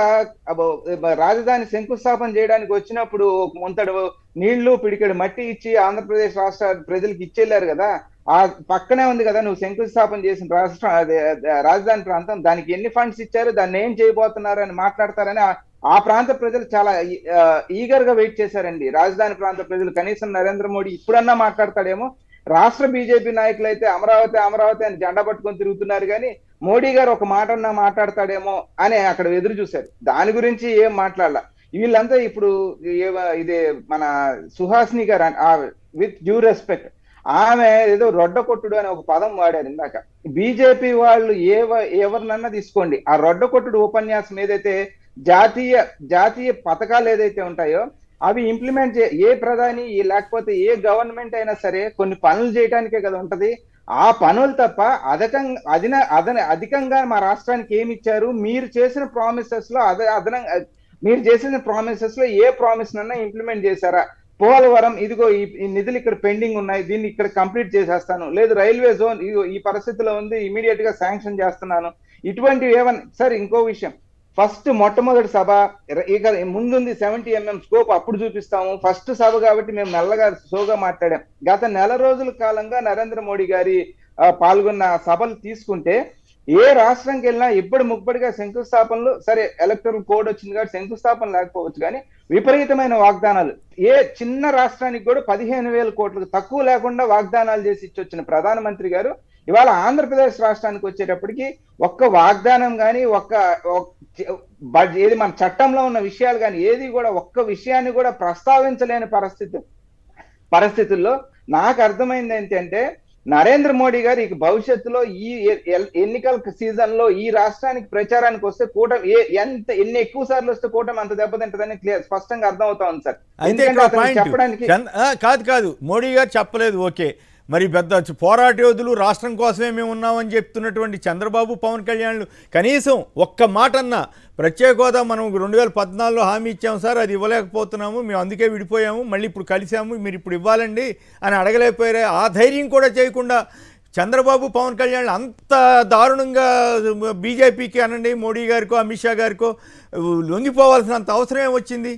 రాజధాని శంకుస్థాపన చేయడానికి వచ్చినప్పుడు ముంతడు నీళ్లు పిడికెడు మట్టి ఇచ్చి ఆంధ్రప్రదేశ్ రాష్ట్ర ప్రజలకు ఇచ్చెళ్ళారు కదా. ఆ పక్కనే ఉంది కదా నువ్వు శంకుస్థాపన చేసిన రాజధాని ప్రాంతం. దానికి ఎన్ని ఫండ్స్ ఇచ్చారు, దాన్ని ఏం చేయబోతున్నారు అని మాట్లాడతారని ఆ ప్రాంత ప్రజలు చాలా ఈగర్ గా వెయిట్ చేశారండి. రాజధాని ప్రాంత ప్రజలు కనీసం నరేంద్ర మోడీ ఇప్పుడన్నా మాట్లాడతాడేమో. రాష్ట్ర బీజేపీ నాయకులు అయితే అమరావతి అమరావతి అని జెండా పట్టుకొని తిరుగుతున్నారు, కానీ మోడీ గారు ఒక మాట అన్నా మాట్లాడతాడేమో అని అక్కడ ఎదురు చూశారు. దాని గురించి ఏం మాట్లాడాల. వీళ్ళంతా ఇప్పుడు ఇదే మన సుహాసిని గారు, విత్ డ్యూ రెస్పెక్ట్, ఆమె ఏదో రొడ్డ కొట్టుడు అనే ఒక పదం వాడారు ఇందాక. బీజేపీ వాళ్ళు ఎవరినన్నా తీసుకోండి, ఆ రొడ్డ కొట్టుడు ఉపన్యాసం ఏదైతే జాతీయ పథకాలు ఏదైతే ఉంటాయో అవి ఇంప్లిమెంట్ ఏ ప్రధాని లేకపోతే ఏ గవర్నమెంట్ అయినా సరే కొన్ని పనులు చేయడానికే కదా ఉంటది. ఆ పనులు తప్ప అధికంగా మా రాష్ట్రానికి ఏమి ఇచ్చారు, మీరు చేసిన ప్రామిసెస్ లో మీరు చేసిన ప్రామిసెస్ లో ఏ ప్రామిస్ నన్నా ఇంప్లిమెంట్ చేశారా? పోలవరం ఇదిగో ఈ నిధులు ఇక్కడ పెండింగ్ ఉన్నాయి, దీన్ని ఇక్కడ కంప్లీట్ చేసేస్తాను, లేదు రైల్వే జోన్ ఇదిగో ఈ పరిస్థితిలో ఉంది, ఇమీడియట్ గా శాంక్షన్ చేస్తున్నాను, ఇటువంటివి ఏమన్నా. సార్, ఇంకో విషయం, ఫస్ట్ మొట్టమొదటి సభ ఇక ముందుంది 70 mm స్కోప్, అప్పుడు చూపిస్తాము. ఫస్ట్ సభ కాబట్టి మేము మెల్లగా సోగా మాట్లాడాం. గత నెల రోజుల కాలంగా నరేంద్ర మోడీ గారి పాల్గొన్న సభలు తీసుకుంటే ఏ రాష్ట్రంకి వెళ్ళినా ఇబ్బడి ముబ్బడిగా శంకుస్థాపనలు. సరే, ఎలక్టరల్ కోడ్ వచ్చింది కాబట్టి శంకుస్థాపన లేకపోవచ్చు, కానీ విపరీతమైన వాగ్దానాలు. ఏ చిన్న రాష్ట్రానికి కూడా 15,000 కోట్లకు తక్కువ లేకుండా వాగ్దానాలు చేసి ఇచ్చొచ్చిన ప్రధానమంత్రి గారు ఇవాళ ఆంధ్రప్రదేశ్ రాష్ట్రానికి వచ్చేటప్పటికి ఒక్క వాగ్దానం కానీ ఏది మన చట్టంలో ఉన్న విషయాలు కానీ ఏది కూడా ఒక్క విషయాన్ని కూడా ప్రస్తావించలేని పరిస్థితుల్లో నాకు అర్థమైంది ఏంటంటే నరేంద్ర మోడీ గారు ఇక భవిష్యత్తులో ఈ ఎన్నికల సీజన్ లో ఈ రాష్ట్రానికి ప్రచారానికి వస్తే కూటమి ఎన్ని ఎక్కువ సార్లు వస్తే కూటమి అంత దెబ్బతింటదని స్పష్టంగా అర్థం అవుతా ఉంది సార్. చెప్పడానికి కాదు మోడీ గారు చెప్పలేదు, ఓకే. మరి పెద్ద పోరాట యోధులు రాష్ట్రం కోసమే మేము ఉన్నామని చెప్తున్నటువంటి చంద్రబాబు, పవన్ కళ్యాణ్లు కనీసం ఒక్క మాట అన్నా ప్రత్యేక హోదా మనం 2014లో హామీ ఇచ్చాము సార్, అది ఇవ్వలేకపోతున్నాము, మేము అందుకే విడిపోయాము, మళ్ళీ ఇప్పుడు కలిసాము, మీరు ఇప్పుడు ఇవ్వాలండి అని అడగలేకపోయారే. ఆ ధైర్యం కూడా చేయకుండా చంద్రబాబు, పవన్ కళ్యాణ్ అంత దారుణంగా బీజేపీకి అనండి, మోడీ గారికో అమిత్ షా గారికో లొంగిపోవాల్సినంత అవసరం ఏమొచ్చింది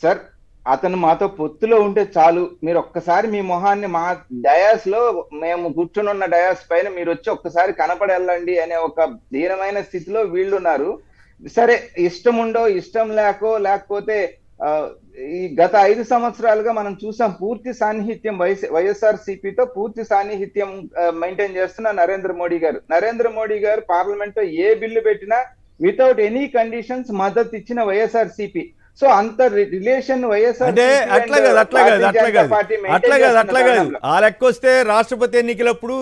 సార్? అతను మాతో పొత్తులో ఉంటే చాలు, మీరు ఒక్కసారి మీ మొహాన్ని మా డయాస్ లో మేము కూర్చుని ఉన్న డయాస్ పైన మీరు వచ్చి ఒక్కసారి కనపడెళ్ళండి అనే ఒక దీనమైన స్థితిలో వీళ్ళున్నారు. సరే, ఇష్టం ఉండో ఇష్టం లేకపోతే ఈ గత 5 సంవత్సరాలుగా మనం చూసాం పూర్తి సాన్నిహిత్యం వైఎస్ఆర్సీపీతో పూర్తి సాన్నిహిత్యం మెయింటైన్ చేస్తున్న నరేంద్ర మోడీ గారు పార్లమెంట్ లో ఏ బిల్లు పెట్టినా వితౌట్ ఎనీ కండిషన్స్ మద్దతు ఇచ్చిన వైఎస్ఆర్సీపీ. సో అంత రిలేషన్ వైఎస్ఆర్ అంటే అట్లా కాదు. ఆ లెక్క వస్తే రాష్ట్రపతి ఎన్నికలప్పుడు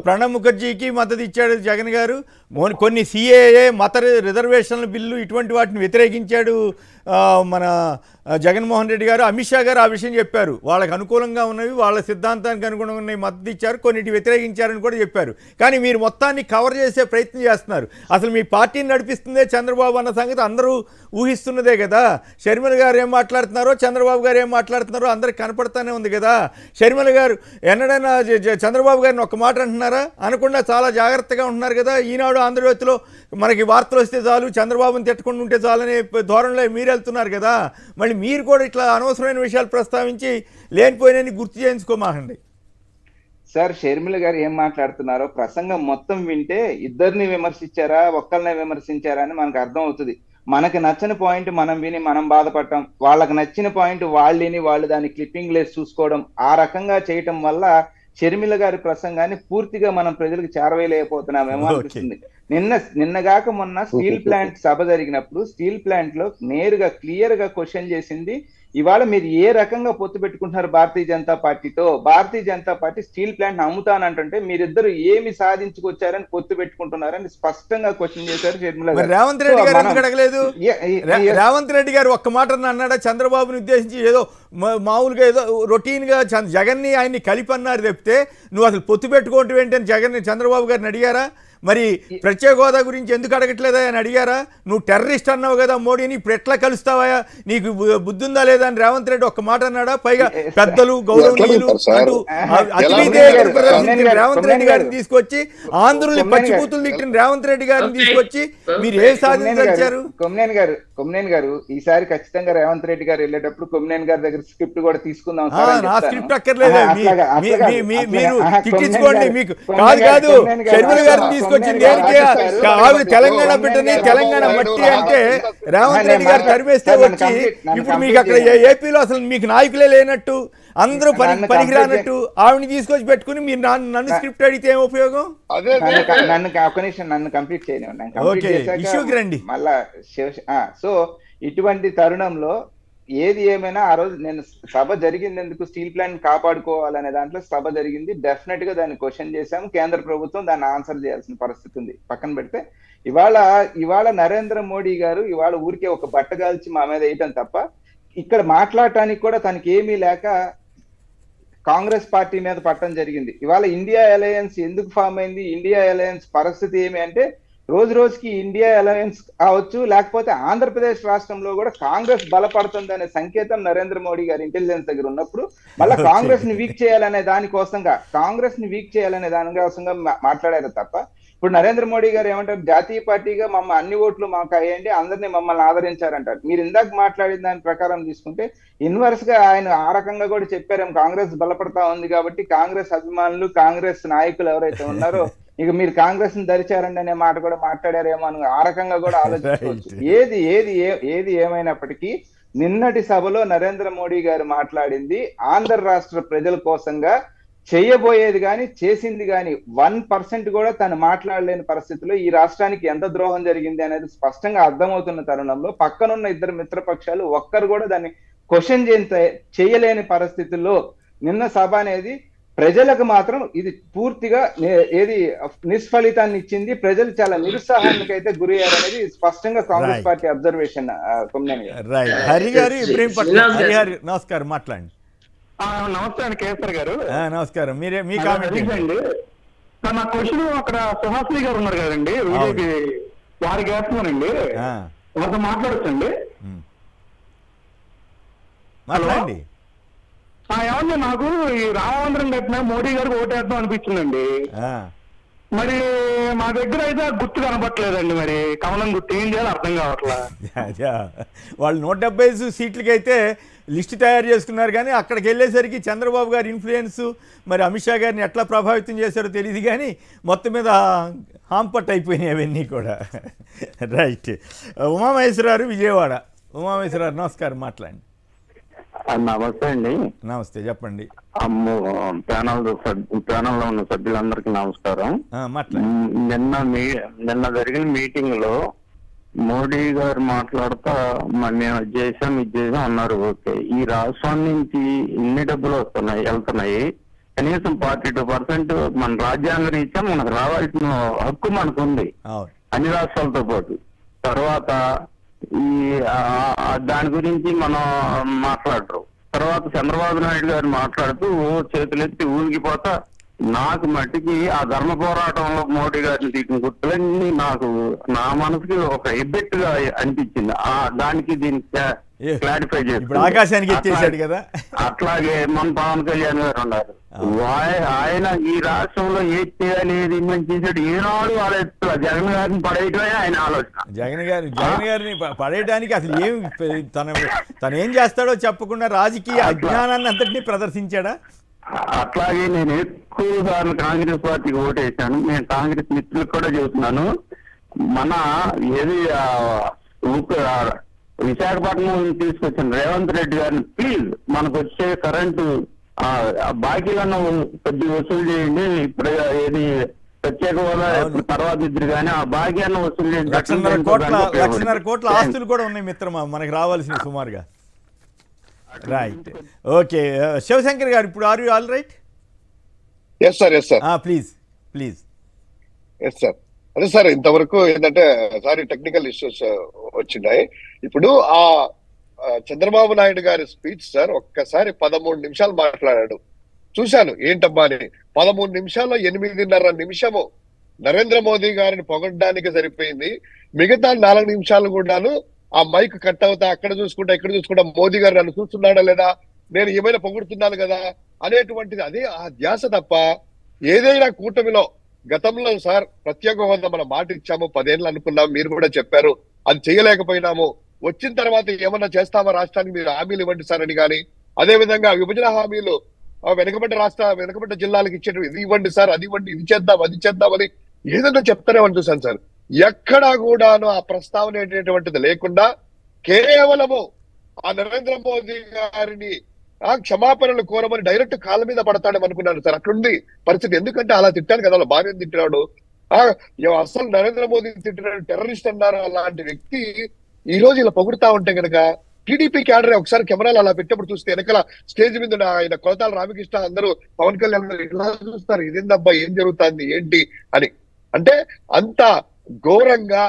ప్రణబ్ ముఖర్జీకి మద్దతు ఇచ్చాడు జగన్ గారు. కొన్ని సిఏఏ మత రిజర్వేషన్ల బిల్లు ఇటువంటి వాటిని వ్యతిరేకించాడు మన జగన్మోహన్ రెడ్డి గారు. అమిత్ షా గారు ఆ విషయం చెప్పారు, వాళ్ళకి అనుకూలంగా ఉన్నవి వాళ్ళ సిద్ధాంతానికి అనుగుణంగా ఉన్నవి మద్దతు ఇచ్చారు, కొన్నిటి వ్యతిరేకించారని కూడా చెప్పారు. కానీ మీరు మొత్తాన్ని కవర్ చేసే ప్రయత్నం చేస్తున్నారు. అసలు మీ పార్టీని నడిపిస్తుందే చంద్రబాబు అన్న సంగతి అందరూ ఊహిస్తున్నదే కదా. షర్మిల గారు ఏం మాట్లాడుతున్నారో, చంద్రబాబు గారు ఏం మాట్లాడుతున్నారో అందరికి కనపడతానే ఉంది కదా. షర్మిల గారు ఎన్నడైనా చంద్రబాబు గారిని ఒక మాట అంటున్నారా? అనకుండా చాలా జాగ్రత్తగా ఉంటున్నారు కదా. ఈనాడు ఆంధ్రజ్యోతిలో మనకి వార్తలు వస్తే చాలు, చంద్రబాబుని తిట్టకుండా ఉంటే చాలనే ధోరణిలో మీరు వెళ్తున్నారు కదా. మళ్ళీ మీరు కూడా ఇట్లా అనవసరమైన విషయాలు ప్రస్తావించి లేనిపోయినని గుర్తు చేయించుకోమాకండి సార్. షర్మిల గారు ఏం మాట్లాడుతున్నారో ప్రసంగం మొత్తం వింటే ఇద్దరిని విమర్శించారా ఒక్కరినే విమర్శించారా అని మనకు అర్థం అవుతుంది. మనకి నచ్చని పాయింట్ మనం విని మనం బాధపడటం, వాళ్ళకి నచ్చిన పాయింట్ వాళ్ళు దాన్ని క్లిప్పింగ్ లేసి చూసుకోవడం, ఆ రకంగా చేయటం వల్ల షర్మిల గారి ప్రసంగాన్ని పూర్తిగా మనం ప్రజలకు చేరవేయలేకపోతున్నామేమో అనిపిస్తుంది. నిన్నగాక మొన్న స్టీల్ ప్లాంట్ సభ జరిగినప్పుడు స్టీల్ ప్లాంట్ లో నేరుగా క్లియర్ గా క్వశ్చన్ చేసింది ఇవాళ మీరు ఏ రకంగా పొత్తు పెట్టుకుంటున్నారు భారతీయ జనతా పార్టీతో? Bharatiya Janata party steel plant అమ్ముతానంటే మీరిద్దరు ఏమి సాధించుకొచ్చారని పొత్తు పెట్టుకుంటున్నారని స్పష్టంగా క్వశ్చన్ చేశారు షర్మిల గారు. రేవంత్ రెడ్డి గారు ఎందుకు అడగలేదు? రేవంత్ రెడ్డి గారు ఒక్క మాట అన్నాడా చంద్రబాబుని ఉద్దేశించి? ఏదో మామూలుగా ఏదో రొటీన్ గా జగన్ని ఆయన్ని కలిపి అన్నారు తప్పితే నువ్వు అసలు పొత్తు పెట్టుకోవటం ఏంటని జగన్ చంద్రబాబు గారిని అడిగారా? మరి ప్రత్యేక హోదా గురించి ఎందుకు అడగట్లేదా అని అడిగారా? నువ్వు టెర్రరిస్ట్ అన్నావు కదా మోడీని, ఇప్పుడు ఎట్లా కలుస్తావా, నీకు బుద్ధి ఉందా లేదా అని రేవంత్ రెడ్డి ఒక్క మాట అన్నాడా? పైగా పెద్దలు గౌరవనీయులు రేవంత్ రెడ్డి గారిని తీసుకొచ్చి ఆంధ్రుల్ని పచ్చిపూతులు తిట్టిన రేవంత్ రెడ్డి గారిని తీసుకొచ్చి మీరు ఏం సాధించారు? కొమ్మినేని గారు ఈసారి ఖచ్చితంగా రేవంత్ రెడ్డి గారు వెళ్ళేటప్పుడు కొమ్మినేని గారి దగ్గర స్క్రిప్ట్ కూడా తీసుకుందాం. నా స్క్రిప్ట్ అక్కర్లేదు, మీరు తిట్టించుకోండి. మీకు కాదు షర్మిల గారిని తీసుకొచ్చింది దేనికి? ఆవిడ తెలంగాణ బిడ్డని తెలంగాణ మట్టి అంటే రేవంత్ రెడ్డి గారు తరిమేస్తే వచ్చి ఇప్పుడు మీకు అక్కడ ఏపీలో అసలు మీకు నాయకులే లేనట్టు, అందరూ పనికిరానట్టు ఆవిడని తీసుకొచ్చి పెట్టుకుని మీరు నన్ను స్క్రిప్ట్ అడిగితే ఏం ఉపయోగం? నన్ను కంప్లీట్ చేయనివ్వండి మళ్ళా. సో ఇటువంటి తరుణంలో ఏది ఏమైనా ఆ రోజు నేను సభ జరిగింది ఎందుకు, స్టీల్ ప్లాంట్ కాపాడుకోవాలనే దాంట్లో సభ జరిగింది. డెఫినెట్ గా దాన్ని క్వశ్చన్ చేశాము. కేంద్ర ప్రభుత్వం దాన్ని ఆన్సర్ చేయాల్సిన పరిస్థితి ఉంది. పక్కన పెడితే ఇవాళ నరేంద్ర మోడీ గారు ఇవాళ ఊరికే ఒక బట్టగాల్చి మా మీద వేయటం తప్ప ఇక్కడ మాట్లాడటానికి కూడా తనకి ఏమీ లేక కాంగ్రెస్ పార్టీ మీద పట్టడం జరిగింది. ఇవాళ ఇండియా అలయన్స్ ఎందుకు ఫామ్ అయింది, ఇండియా అలయన్స్ పరిస్థితి ఏమి అంటే రోజు రోజుకి ఇండియా అలయన్స్ కావచ్చు, లేకపోతే ఆంధ్రప్రదేశ్ రాష్ట్రంలో కూడా కాంగ్రెస్ బలపడుతుంది అనే సంకేతం నరేంద్ర మోడీ గారి ఇంటెలిజెన్స్ దగ్గర ఉన్నప్పుడు మళ్ళీ కాంగ్రెస్ ని వీక్ చేయాలనే దానికోసంగా మాట్లాడారు తప్ప ఇప్పుడు నరేంద్ర మోడీ గారు ఏమంటారు, జాతీయ పార్టీగా అన్ని ఓట్లు మాకు అయ్యండి, అందరినీ మమ్మల్ని ఆదరించారంటారు. మీరు ఇందాక మాట్లాడిన దాని ప్రకారం తీసుకుంటే ఇన్వర్స్ గా ఆయన ఆ రకంగా కూడా చెప్పారేమో, కాంగ్రెస్ బలపడతా ఉంది కాబట్టి కాంగ్రెస్ అభిమానులు కాంగ్రెస్ నాయకులు ఎవరైతే ఉన్నారో ఇక మీరు కాంగ్రెస్ ని ధరిచారండి అనే మాట కూడా మాట్లాడారేమో అని ఆ రకంగా కూడా ఆలోచించవచ్చు. ఏది ఏమైనప్పటికీ నిన్నటి సభలో నరేంద్ర మోడీ గారు మాట్లాడింది ఆంధ్ర రాష్ట్ర ప్రజల కోసంగా, చేయబోయేది కానీ చేసింది కానీ 1% కూడా తను మాట్లాడలేని పరిస్థితిలో ఈ రాష్ట్రానికి ఎంత ద్రోహం జరిగింది అనేది స్పష్టంగా అర్థమవుతున్న తరుణంలో పక్కనున్న ఇద్దరు మిత్రపక్షాలు ఒక్కరు కూడా దాన్ని క్వశ్చన్ చేయలేని పరిస్థితుల్లో నిన్న సభ అనేది ప్రజలకు మాత్రం ఇది పూర్తిగా నిష్ఫలితాన్ని ఇచ్చింది. ప్రజలు చాలా నిరుత్సాహానికి అయితే గురి అయ్యారనేది స్పష్టంగా కాంగ్రెస్ పార్టీ అబ్జర్వేషన్. నమస్కారం, మాట్లాడండి. నమస్తే అండి కేసర్ గారు. నమస్కారం. మీరే మీ కామెంట్ అండి. నా క్వశ్చన్ అక్కడ సుహాసిని గారు ఉన్నారు కదండి, వారికి వేస్తున్నానండి, వారితో మాట్లాడచ్చండి? మాట్లాడండి. ఏమండి, నాకు ఈ రామమందిరం కట్టిన మోడీ గారికి ఓటేద్దాం అనిపించిందండి. మరి మా దగ్గర అయితే గుర్తు కనపట్లేదండి, మరి కమలం గుర్తు ఏం చేయాలో అర్థం కావట్లా. వాళ్ళు 175 సీట్లకి అయితే లిస్టు తయారు చేసుకున్నారు, కానీ అక్కడికి వెళ్ళేసరికి చంద్రబాబు గారి ఇన్ఫ్లుయెన్స్ మరి అమిత్ షా గారిని ఎట్లా ప్రభావితం చేశారో తెలియదు, కానీ మొత్తం మీద హాంపట్ అయిపోయినాయి అవన్నీ కూడా. రైట్. ఉమామహేశ్వరారు, విజయవాడ. ఉమామహేశ్వరారు నమస్కారం, మాట్లాడండి. నమస్తే అండి. నమస్తే, చెప్పండి. ప్యానల్లో ఉన్న సభ్యులందరికీ నమస్కారం. నిన్న జరిగిన మీటింగ్ లో మోడీ గారు మాట్లాడుతా మేము ఇది చేసాం అన్నారు. ఓకే, ఈ రాష్ట్రం నుంచి ఇన్ని డబ్బులు వెళ్తున్నాయి, కనీసం 42% మన రాజ్యాంగ రీత్యా మనకు రావాల్సిన హక్కు మనకు ఉంది అన్ని రాష్ట్రాలతో పాటు. తర్వాత దాని గురించి మనం మాట్లాడరు. తర్వాత చంద్రబాబు నాయుడు గారు మాట్లాడుతూ చేతులెత్తి ఊగిపోతా నాకు మట్టికి ఆ ధర్మ పోరాటంలో మోడీ గారిని తీసిన గుర్తులన్నీ నాకు నా మనసుకి ఒక ఎబ్బెట్ గా అనిపించింది. దానికి దీనికి క్లారిఫై చేసి ఆకాశానికి ఎత్తేసాడు కదా. అట్లాగే మన పవన్ కళ్యాణ్ గారు ఉన్నారు. ఆయన ఈ రాష్ట్రంలో ఏది చేయాలి, ఏది చేశాడు, ఏనాడు ఆలోచిస్తా జగన్ గారిని పడేయటమే ఆయన ఆలోచన. జగన్ గారిని పడేయడానికి అసలు ఏం తను ఏం చేస్తాడో చెప్పకుండా రాజకీయ అజ్ఞానాన్ని అంతటినీ ప్రదర్శించాడా? అట్లాగే నేను ఎక్కువ సార్లు కాంగ్రెస్ పార్టీకి ఓటేశాను. నేను కాంగ్రెస్ మిత్రులకు కూడా చెబుతున్నాను, మన ఏది విశాఖపట్నం తీసుకొచ్చిన రేవంత్ రెడ్డి గారిని ప్లీజ్ మనకు వచ్చే కరెంటు బాకీలన్నా కొద్దిగా వసూలు చేయండి. ఇప్పుడు ఏది ప్రత్యేక హోదా తర్వాత ఇద్దరు కానీ ఆ బాకీ వసూలు చేయండి. 1,50,00,00,000 ఆస్తులు కూడా ఉన్నాయి మిత్రమా మనకి రావాల్సిన సుమారుగా. రైట్. ఓకే శివశంకర్ గారు, ఇప్పుడు are you all right? Yes sir, yes sir, please please. Yes sir. అదే సార్, ఇంతవరకు ఏంటంటే సారీ టెక్నికల్ ఇష్యూస్ వచ్చినాయి. ఇప్పుడు ఆ చంద్రబాబు నాయుడు గారి స్పీచ్ సార్ ఒక్కసారి 13 నిమిషాలు మాట్లాడాడు. చూశాను ఏంటమ్మా అని. 13 నిమిషాల్లో 8.5 నిమిషము నరేంద్ర మోదీ గారిని పొగడ్డానికి సరిపోయింది. మిగతా 4 నిమిషాలు కూడాను ఆ మైక్ కట్ అవుతా అక్కడ చూసుకుంటా ఇక్కడ చూసుకుంటా మోదీ గారు నన్ను చూస్తున్నాడా లేదా, నేను ఏమైనా పొగుడుతున్నాను కదా అనేటువంటిది, అదే ఆ ధ్యాస తప్ప ఏదైనా కూటమిలో గతంలో సార్ ప్రత్యేక హోదా మనం మాట ఇచ్చాము, 10 ఏళ్ళు అనుకున్నాం, మీరు కూడా చెప్పారు, అది చేయలేకపోయినాము. వచ్చిన తర్వాత ఏమన్నా చేస్తామా రాష్ట్రానికి మీరు హామీలు ఇవ్వండి సార్ అని కానీ, అదే విధంగా విభజన హామీలు వెనుకబడ్డ జిల్లాలకు ఇచ్చేటు ఇది ఇవ్వండి సార్, అది ఇవ్వండి, ఇది చేద్దాం అది చేద్దామని ఏదన్నా చెప్తారేమని చూశాను సార్. ఎక్కడా కూడాను ఆ ప్రస్తావన అనేటువంటిది లేకుండా కేవలము ఆ నరేంద్ర మోదీ గారిని ఆ క్షమాపణలు కోరమని డైరెక్ట్ కాళ్ళ మీద పడతాడని అనుకున్నాను సార్. అట్లుంది పరిస్థితి. ఎందుకంటే అలా తిట్టాను కదా, వాళ్ళ భార్యను తిట్టినాడు, అసలు నరేంద్ర మోదీ తిట్టినాడు, టెర్రరిస్ట్ అన్నారు. అలాంటి వ్యక్తి ఈ రోజు ఇలా పొగుడుతా ఉంటే కనుక టీడీపీ క్యాడర్ ఒకసారి కెమెరాలు అలా పెట్టినప్పుడు చూస్తే వెనకాల స్టేజ్ మీద ఆయన కొలతాల రామకృష్ణ అందరూ పవన్ కళ్యాణ్ ఇలా చూస్తారు, ఇదేందబ్బా ఏం జరుగుతుంది ఏంటి అని. అంటే అంత ఘోరంగా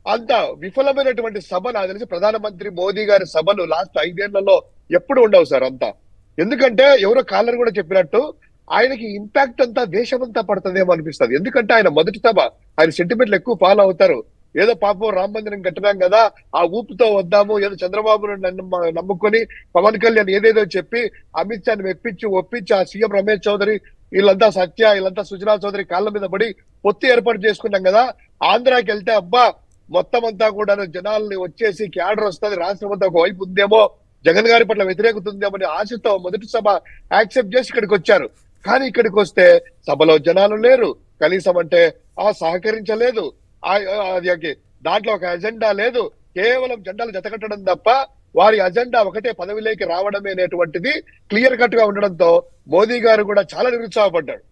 అంత విఫలమైనటువంటి సభ నాకు తెలిసి ప్రధానమంత్రి మోదీ గారి సభలు లాస్ట్ 5 ఏళ్లలో ఎప్పుడు ఉండవు సార్ అంతా. ఎందుకంటే ఎవరో కాలర్ కూడా చెప్పినట్టు ఆయనకి ఇంపాక్ట్ అంతా దేశమంతా పడుతుందేమో అనిపిస్తుంది. ఎందుకంటే ఆయన మొదటి సభ, ఆయన సెంటిమెంట్లు ఎక్కువ ఫాలో అవుతారు. ఏదో పాపం రామ మందిరం కట్టినాం కదా ఆ ఊపుతో వద్దాము, ఏదో చంద్రబాబు నమ్ముకొని పవన్ కళ్యాణ్ ఏదేదో చెప్పి అమిత్ షాని ఒప్పించి ఆ సీఎం రమేష్ చౌదరి వీళ్ళంతా వీళ్ళంతా సుజనా చౌదరి కాళ్ళ మీద పడి పొత్తు ఏర్పాటు చేసుకున్నాం కదా. ఆంధ్రాకి వెళ్తే అబ్బా మొత్తం అంతా కూడా జనాల్ని వచ్చేసి క్యాడర్ వస్తుంది, రాష్ట్రం అంతా ఒకవైపు ఉందేమో, జగన్ గారి పట్ల వ్యతిరేకత ఉందేమో అని ఆశతో మొదటి సభ యాక్సెప్ట్ చేసి ఇక్కడికి వచ్చారు. కానీ ఇక్కడికి వస్తే సభలో జనాలు లేరు, కనీసం అంటే సహకరించలేదు, దాంట్లో ఒక ఎజెండా లేదు, కేవలం జెండాలు జతకట్టడం తప్ప వారి అజెండా ఒకటే పదవిలోకి రావడమే అనేటువంటిది క్లియర్ కట్ గా ఉండడంతో మోదీ గారు కూడా చాలా నిరుత్సాహపడ్డాడు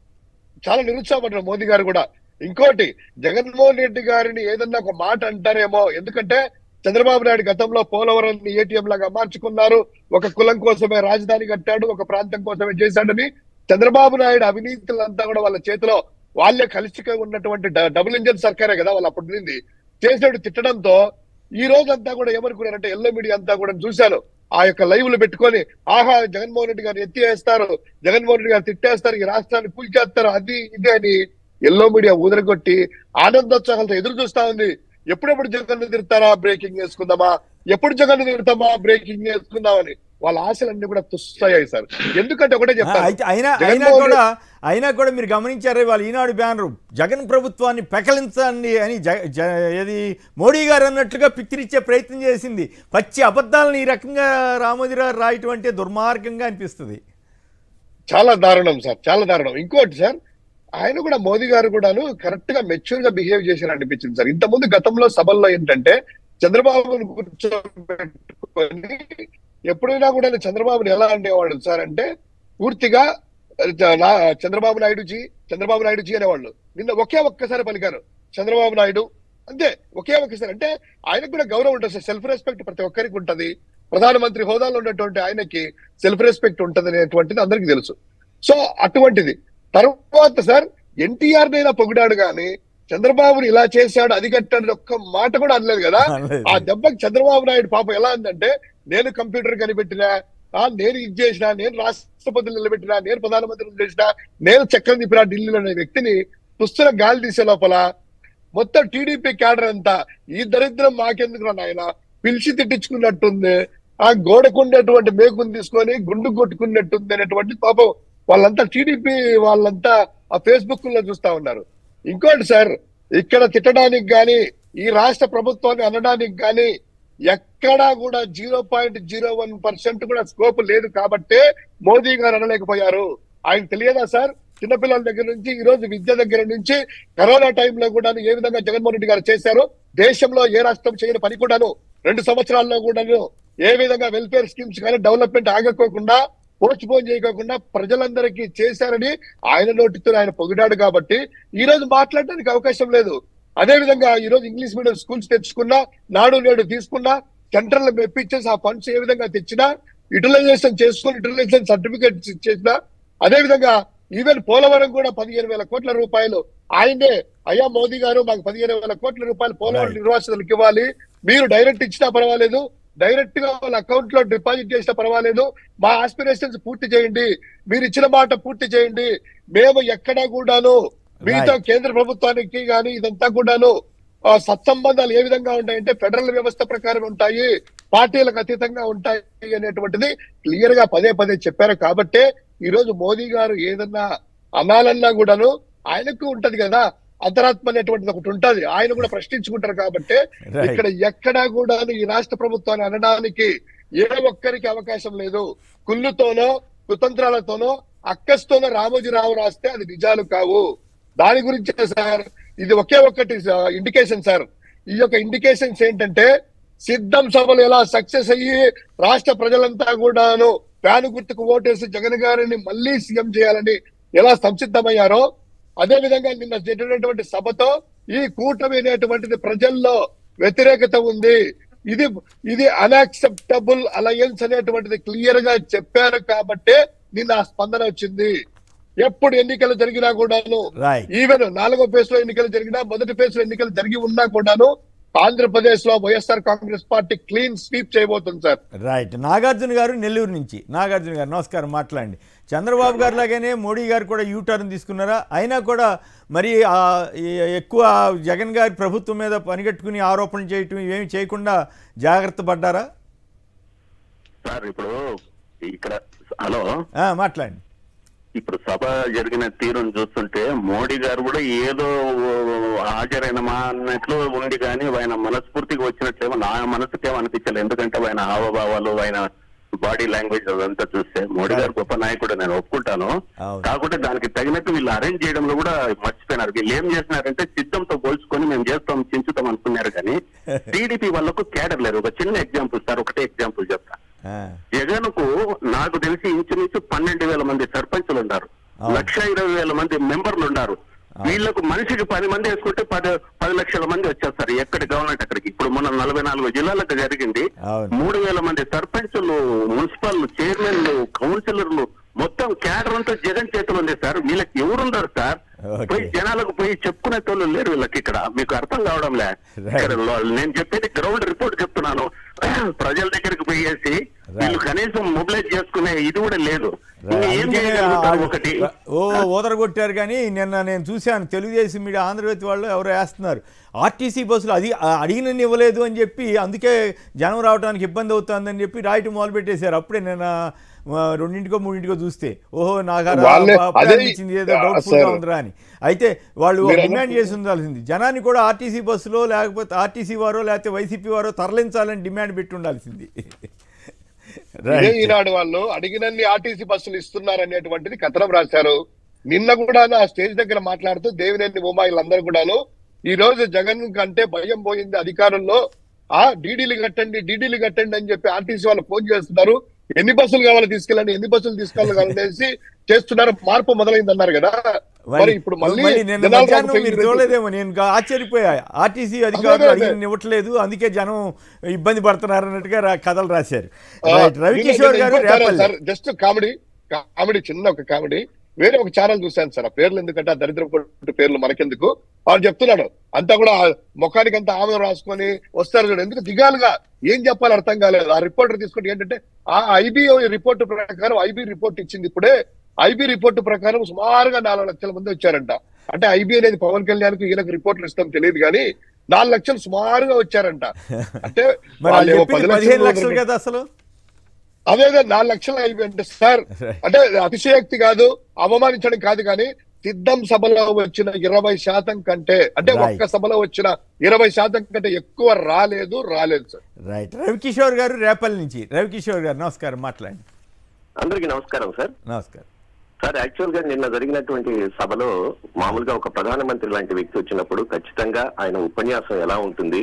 మోదీ గారు కూడా. ఇంకోటి జగన్మోహన్ రెడ్డి గారిని ఏదన్నా ఒక మాట అంటారేమో, ఎందుకంటే చంద్రబాబు నాయుడు గతంలో పోలవరం ఏటీఎం లాగా మార్చుకున్నారు, ఒక కులం కోసమే రాజధాని కట్టాడు, ఒక ప్రాంతం కోసమే చేశాడని చంద్రబాబు నాయుడు అవినీతులంతా కూడా వాళ్ళ చేతిలో వాళ్ళే కలిసి ఉన్నటువంటి డబుల్ ఇంజన్ సర్కారే కదా వాళ్ళు అప్పుడు నింది చేసాడు తిట్టడంతో ఈ రోజంతా కూడా ఏమనుకున్నారంటే ఎల్లో మీడియా అంతా కూడా చూశాను ఆ యొక్క లైవ్లు పెట్టుకొని ఆహా జగన్మోహన్ రెడ్డి గారు ఎత్తి వేస్తారు, జగన్మోహన్ రెడ్డి గారు తిట్టేస్తారు, ఈ రాష్ట్రాన్ని కూల్చేస్తారు, అది ఇది అని ఎల్లో మీడియా ఊదరగొట్టి ఆనందోత్సాహాలతో ఎదురు చూస్తా ఉంది. ఎప్పుడెప్పుడు జగన్ తిడతారా బ్రేకింగ్ వేసుకుందామా, ఎప్పుడు జగన్ తిడతామా బ్రేకింగ్ వేసుకుందామని వాళ్ళ ఆశలన్నీ కూడా తుస్సయ్యాయి సార్. ఎందుకంటే ఒకటే చెప్తాను, అయినా కూడా మీరు గమనించారే వాళ్ళ ఈనాడు బ్యానరు జగన్ ప్రభుత్వాన్ని పెకలించండి అని ఏది మోడీ గారు అన్నట్లుగా పిక్చరిచ్చే ప్రయత్నం చేసింది. పచ్చి అబద్ధాలను ఈ రకంగా రామోజీరావు రాయటం అంటే దుర్మార్గంగా అనిపిస్తుంది. చాలా దారుణం సార్, చాలా దారుణం. ఇంకోటి సార్, ఆయన కూడా మోదీ గారు కూడాను కరెక్ట్ గా మెచ్యూర్ గా బిహేవ్ చేశారు అనిపించింది సార్. ఇంతకుముందు గతంలో సభల్లో ఏంటంటే చంద్రబాబును కూర్చోబెట్టుకొని ఎప్పుడైనా కూడా చంద్రబాబుని ఎలా అనేవాడు సార్ అంటే పూర్తిగా చంద్రబాబు నాయుడు జీ అనేవాళ్ళు. నిన్న ఒక్కసారి పలికారు చంద్రబాబు నాయుడు, అంతే ఒక్కసారి. అంటే ఆయనకు కూడా గౌరవం ఉంటుంది సార్, సెల్ఫ్ రెస్పెక్ట్ ప్రతి ఒక్కరికి ఉంటది. ప్రధానమంత్రి హోదాలో ఉన్నటువంటి ఆయనకి సెల్ఫ్ రెస్పెక్ట్ ఉంటది అనేటువంటిది అందరికీ తెలుసు. సో అటువంటిది తర్వాత సార్ ఎన్టీఆర్ నైనా పొగిడాడు కానీ చంద్రబాబుని ఇలా చేశాడు అది కట్టాడు ఒక్క మాట కూడా అనలేదు కదా. ఆ దెబ్బకి చంద్రబాబు నాయుడు పాపం ఎలా ఉందంటే నేను కంప్యూటర్ కనిపెట్టినా, నేను ఇది చేసినా, నేను రాష్ట్రపతులు నిలబెట్టినా, నేను ప్రధానమంత్రిని చేసినా, నేను చక్రం తిప్పినా ఢిల్లీలో అనే వ్యక్తిని పుస్తక గాలి తీసే లోపల మొత్తం టీడీపీ క్యాడర్ అంతా ఈ దరిద్రం మాకెందుకు నాయన పిలిచి తిట్టించుకున్నట్టుంది, ఆ గోడకుండేటువంటి మేకుని తీసుకొని గుండు కొట్టుకున్నట్టుంది అనేటువంటి పాపం వాళ్ళంతా టీడీపీ వాళ్ళంతా ఆ ఫేస్బుక్ లో చూస్తా ఉన్నారు. ఇంకోటి సార్, ఇక్కడ తిట్టడానికి గాని ఈ రాష్ట్ర ప్రభుత్వాన్ని అనడానికి గాని ఎక్కడా కూడా 0.01% కూడా స్కోప్ లేదు కాబట్టే మోదీ గారు అనలేకపోయారు. ఆయన తెలియదా సార్, చిన్నపిల్లల దగ్గర నుంచి ఈ రోజు విద్య దగ్గర నుంచి కరోనా టైంలో కూడా ఏ విధంగా జగన్మోహన్ రెడ్డి గారు చేశారు, దేశంలో ఏ రాష్ట్రం చేయని పని కూడాను 2 సంవత్సరాల్లో కూడాను ఏ విధంగా వెల్ఫేర్ స్కీమ్స్ కానీ డెవలప్మెంట్ ఆగకోకుండా పోస్ట్ పోన్ చేయకుండా ప్రజలందరికీ చేశారని ఆయన నోటితో ఆయన పొగిడాడు కాబట్టి ఈ రోజు మాట్లాడడానికి అవకాశం లేదు. అదే విధంగా ఈ రోజు ఇంగ్లీష్ మీడియం స్కూల్స్ తెచ్చుకున్నా, నాడు నేడు తీసుకున్నా, సెంట్రల్ మెప్పించేసి ఆ ఫండ్స్ ఏ విధంగా తెచ్చినా యూటిలైజేషన్ చేసుకుని యూటిలైజేషన్ సర్టిఫికేట్ చేసిన, అదే విధంగా ఈవెన్ పోలవరం కూడా 15,000 కోట్ల రూపాయలు ఆయనే, అయ్యా మోదీ గారు మాకు 15,000 కోట్ల రూపాయలు పోలవరం నిర్వాసితులకు ఇవ్వాలి, మీరు డైరెక్ట్ ఇచ్చినా పర్వాలేదు, డైరెక్ట్ గా వాళ్ళ అకౌంట్ లో డిపాజిట్ చేసినా పర్వాలేదు, మా ఆస్పిరేషన్స్ పూర్తి చేయండి, మీరు ఇచ్చిన మాట పూర్తి చేయండి, మేము ఎక్కడా కూడాను మీతో కేంద్ర ప్రభుత్వానికి కానీ ఇదంతా కూడాను సత్సంబంధాలు ఏ విధంగా ఉంటాయంటే ఫెడరల్ వ్యవస్థ ప్రకారం ఉంటాయి, పార్టీలకు అతీతంగా ఉంటాయి అనేటువంటిది క్లియర్ గా పదే పదే చెప్పారు. కాబట్టే ఈ రోజు మోదీ గారు ఏదన్నా అనాలన్నా కూడాను ఆయనకు ఉంటది కదా అంతరాత్మ అనేటువంటిది ఒకటి ఉంటది, ఆయన కూడా ప్రశ్నించుకుంటారు. కాబట్టి ఇక్కడ ఎక్కడా కూడా ఈ రాష్ట్ర ప్రభుత్వాన్ని అనడానికి ఏ ఒక్కరికి అవకాశం లేదు. కుళ్ళుతోనో కుతంత్రాలతోనో అక్కస్తోనో రామోజీరావు రాస్తే అది నిజాలు కావు. దాని గురించే సార్ ఇది ఒకే ఒక్కటి ఇండికేషన్ సార్. ఈ యొక్క ఇండికేషన్స్ ఏంటంటే సిద్ధం సభలు ఎలా సక్సెస్ అయ్యి రాష్ట్ర ప్రజలంతా కూడాను ఫ్యాన్ గుర్తుకు ఓటేసి జగన్ గారిని మళ్ళీ సీఎం చేయాలని ఎలా సంసిద్ధమయ్యారో, అదే విధంగా నిన్న జరిగినటువంటి సభతో ఈ కూటమి అనేటువంటిది ప్రజల్లో వ్యతిరేకత ఉంది, ఇది అన్యాక్సెప్టబుల్ అలయన్స్ అనేటువంటిది క్లియర్ గా చెప్పారు. కాబట్టే నిన్న ఆ స్పందన వచ్చింది. ఎప్పుడు ఎన్నికలు జరిగినా కూడాను, ఈవెన్ 4వ ఫేజ్ లో ఎన్నికలు జరిగినా, మొదటి ఫేజ్ లో ఎన్నికలు జరిగి ఉన్నా కూడాను ఆంధ్రప్రదేశ్ లో YSR Congress party clean sweep చేయబోతుంది సార్. రైట్. నాగార్జున గారు నెల్లూరు నుంచి. నాగార్జున గారు నమస్కారం, మాట్లాడండి. చంద్రబాబు గారు లాగానే మోడీ గారు కూడా యూటర్న్ తీసుకున్నారా? అయినా కూడా మరి ఎక్కువ జగన్ గారి ప్రభుత్వం మీద పనిగట్టుకుని ఆరోపణలు చేయటం ఏమి చేయకుండా జాగ్రత్త పడ్డారా సార్? ఇప్పుడు ఇక్కడ హలో మాట్లాడండి. ఇప్పుడు సభ జరిగిన తీరును చూస్తుంటే మోడీ గారు కూడా ఏదో హాజరైన మా అన్నట్లు ఉంది, కానీ ఆయన మనస్ఫూర్తిగా వచ్చినట్లేమో నా మనసుకేమో అనిపించలేదు. ఎందుకంటే ఆయన హావభావాలు, ఆయన బాడీ లాంగ్వేజ్ అదంతా చూస్తే మోడీ గారు గొప్ప నాయకుడు నేను ఒప్పుకుంటాను. కాకపోతే దానికి తగినట్టు వీళ్ళు అరేంజ్ చేయడంలో కూడా మర్చిపోయినారు. వీళ్ళు ఏం చేస్తున్నారంటే సిద్ధంతో పోల్చుకొని మేము చేస్తాం చించుతాం అనుకున్నారు, కానీ టీడీపీ వాళ్ళకు క్యాడర్ లేరు. ఒక చిన్న ఎగ్జాంపుల్ సార్, ఒకటే ఎగ్జాంపుల్ చెప్తా. జగన్ కు నాకు తెలిసి ఇంచుమించు 12,000 మంది సర్పంచులు ఉన్నారు, 1,20,000 మంది మెంబర్లు ఉన్నారు. వీళ్లకు మనిషికి 10 మంది వేసుకుంటే 10 లక్షల మంది వచ్చేస్తారు ఎక్కడికి కావాలంటే అక్కడికి. ఇప్పుడు మొన్న 44 జిల్లాలకు జరిగింది. 3,000 మంది సర్పంచులు, మున్సిపల్ చైర్మన్లు, కౌన్సిలర్లు, మొత్తం క్యాడర్ అంతా జగన్ చేతులు ఉంది సార్. వీళ్ళకి ఎవరున్నారు సార్? పోయి జనాలకు పోయి చెప్పుకునే తోళ్ళు లేరు వీళ్ళకి. ఇక్కడ మీకు అర్థం కావడం లే. నేను చెప్పేది గ్రౌండ్ రిపోర్ట్ చెప్తున్నాను. ప్రజల దగ్గరికి పోయేసి వీళ్ళు కనీసం మొబిలైజ్ చేసుకునే ఇది కూడా లేదు. ఏం చేయగలుగుతారు? ఒకటి ఓదరగొట్టారు. కానీ నిన్న నేను చూశాను తెలుగుదేశం మీడియా ఆంధ్రజ్యోతి వాళ్ళు ఎవరో వేస్తున్నారు, ఆర్టీసీ బస్సులు అది అడిగినన్ని ఇవ్వలేదు అని చెప్పి అందుకే జనం రావడానికి ఇబ్బంది అవుతుందని చెప్పి రాయటం మొదలు పెట్టేశారు. అప్పుడే నేను 2 3 చూస్తే ఓహో నాకు అనిపించింది ఏదో డౌట్ఫుల్ గా ఉందిరా అని. అయితే వాళ్ళు డిమాండ్ చేసి ఉండాల్సింది, జనాన్ని కూడా ఆర్టీసీ బస్సులో లేకపోతే ఆర్టీసీ వారో లేకపోతే వైసీపీ వారో తరలించాలని డిమాండ్ పెట్టి ఉండాల్సింది. ఈనాడు వాళ్ళు అడిగినన్ని ఆర్టీసీ బస్సులు ఇస్తున్నారు అనేటువంటిది కథనం రాశారు. నిన్న కూడా ఆ స్టేజ్ దగ్గర మాట్లాడుతూ దేవినేని ఉమా వీళ్ళందరూ కూడాను ఈ రోజు జగన్ కంటే భయం పోయింది అధికారంలో, డీడీలు కట్టండి అని చెప్పి ఆర్టీసీ వాళ్ళు ఫోన్ చేస్తున్నారు. ఎన్ని బస్సులు కావాలో తీసుకెళ్ళండి, ఎన్ని బస్సులు తీసుకోవాలనేసి చేస్తున్నారు. మార్పు మొదలైంది అన్నారు కదా. మరి ఇప్పుడు మళ్ళీ మీరు చూడలేదేమో, నేను ఆశ్చర్యపోయా. ఆర్టీసీ అధికారులు అడిగిన ఇవ్వట్లేదు, అందుకే జనం ఇబ్బంది పడుతున్నారు అన్నట్టుగా కథలు రాశారు. రవికిషోర్ గారు జస్ట్ కామెడీ చిన్న ఒక కామెడీ వేరే ఒక ఛానల్ చూశాను సార్. ఆ పేర్లు ఎందుకంటే ఆ దరిద్రపు పేర్లు మనకెందుకు, వాళ్ళు చెప్తున్నాడు అంతా కూడా ముఖానికి అంతా ఆమె రాసుకొని వస్తారు చూడు. ఎందుకు దిగాలుగా ఏం చెప్పాలి అర్థం కాలేదు. ఆ రిపోర్టర్ తీసుకుంటే ఏంటంటే ఆ ఐబీ రిపోర్టు ప్రకారం, ఐబీ రిపోర్ట్ ఇచ్చింది ఇప్పుడే, ఐబీ రిపోర్టు ప్రకారం సుమారుగా 4 లక్షల మంది వచ్చారంట. అంటే ఐబీ అనేది పవన్ కళ్యాణ్ కు ఈయనకు రిపోర్ట్లు ఇస్తాం తెలియదు, కానీ 4 లక్షలు సుమారుగా వచ్చారంట. అంటే 15 లక్షలు కదా అసలు. అదే 4 లక్షలు అయిపోయింది సార్. అంటే అతిశయోక్తి కాదు, అవమానించడం కాదు, కానీ సిద్ధం సభలో వచ్చిన 20% కంటే, అంటే ఒక్క సభలో వచ్చిన 20% కంటే ఎక్కువ రాలేదు సార్. రైట్. రవికిషోర్ గారు రేపల్ నుంచి. రవికిషోర్ గారు నమస్కారం, మాట్లాడండి. అందరికీ నమస్కారం సార్. నమస్కారం సార్. యాక్చువల్ గా నిన్న జరిగినటువంటి సభలో మామూలుగా ఒక ప్రధానమంత్రి లాంటి వ్యక్తి వచ్చినప్పుడు ఖచ్చితంగా ఆయన ఉపన్యాసం ఎలా ఉంటుంది,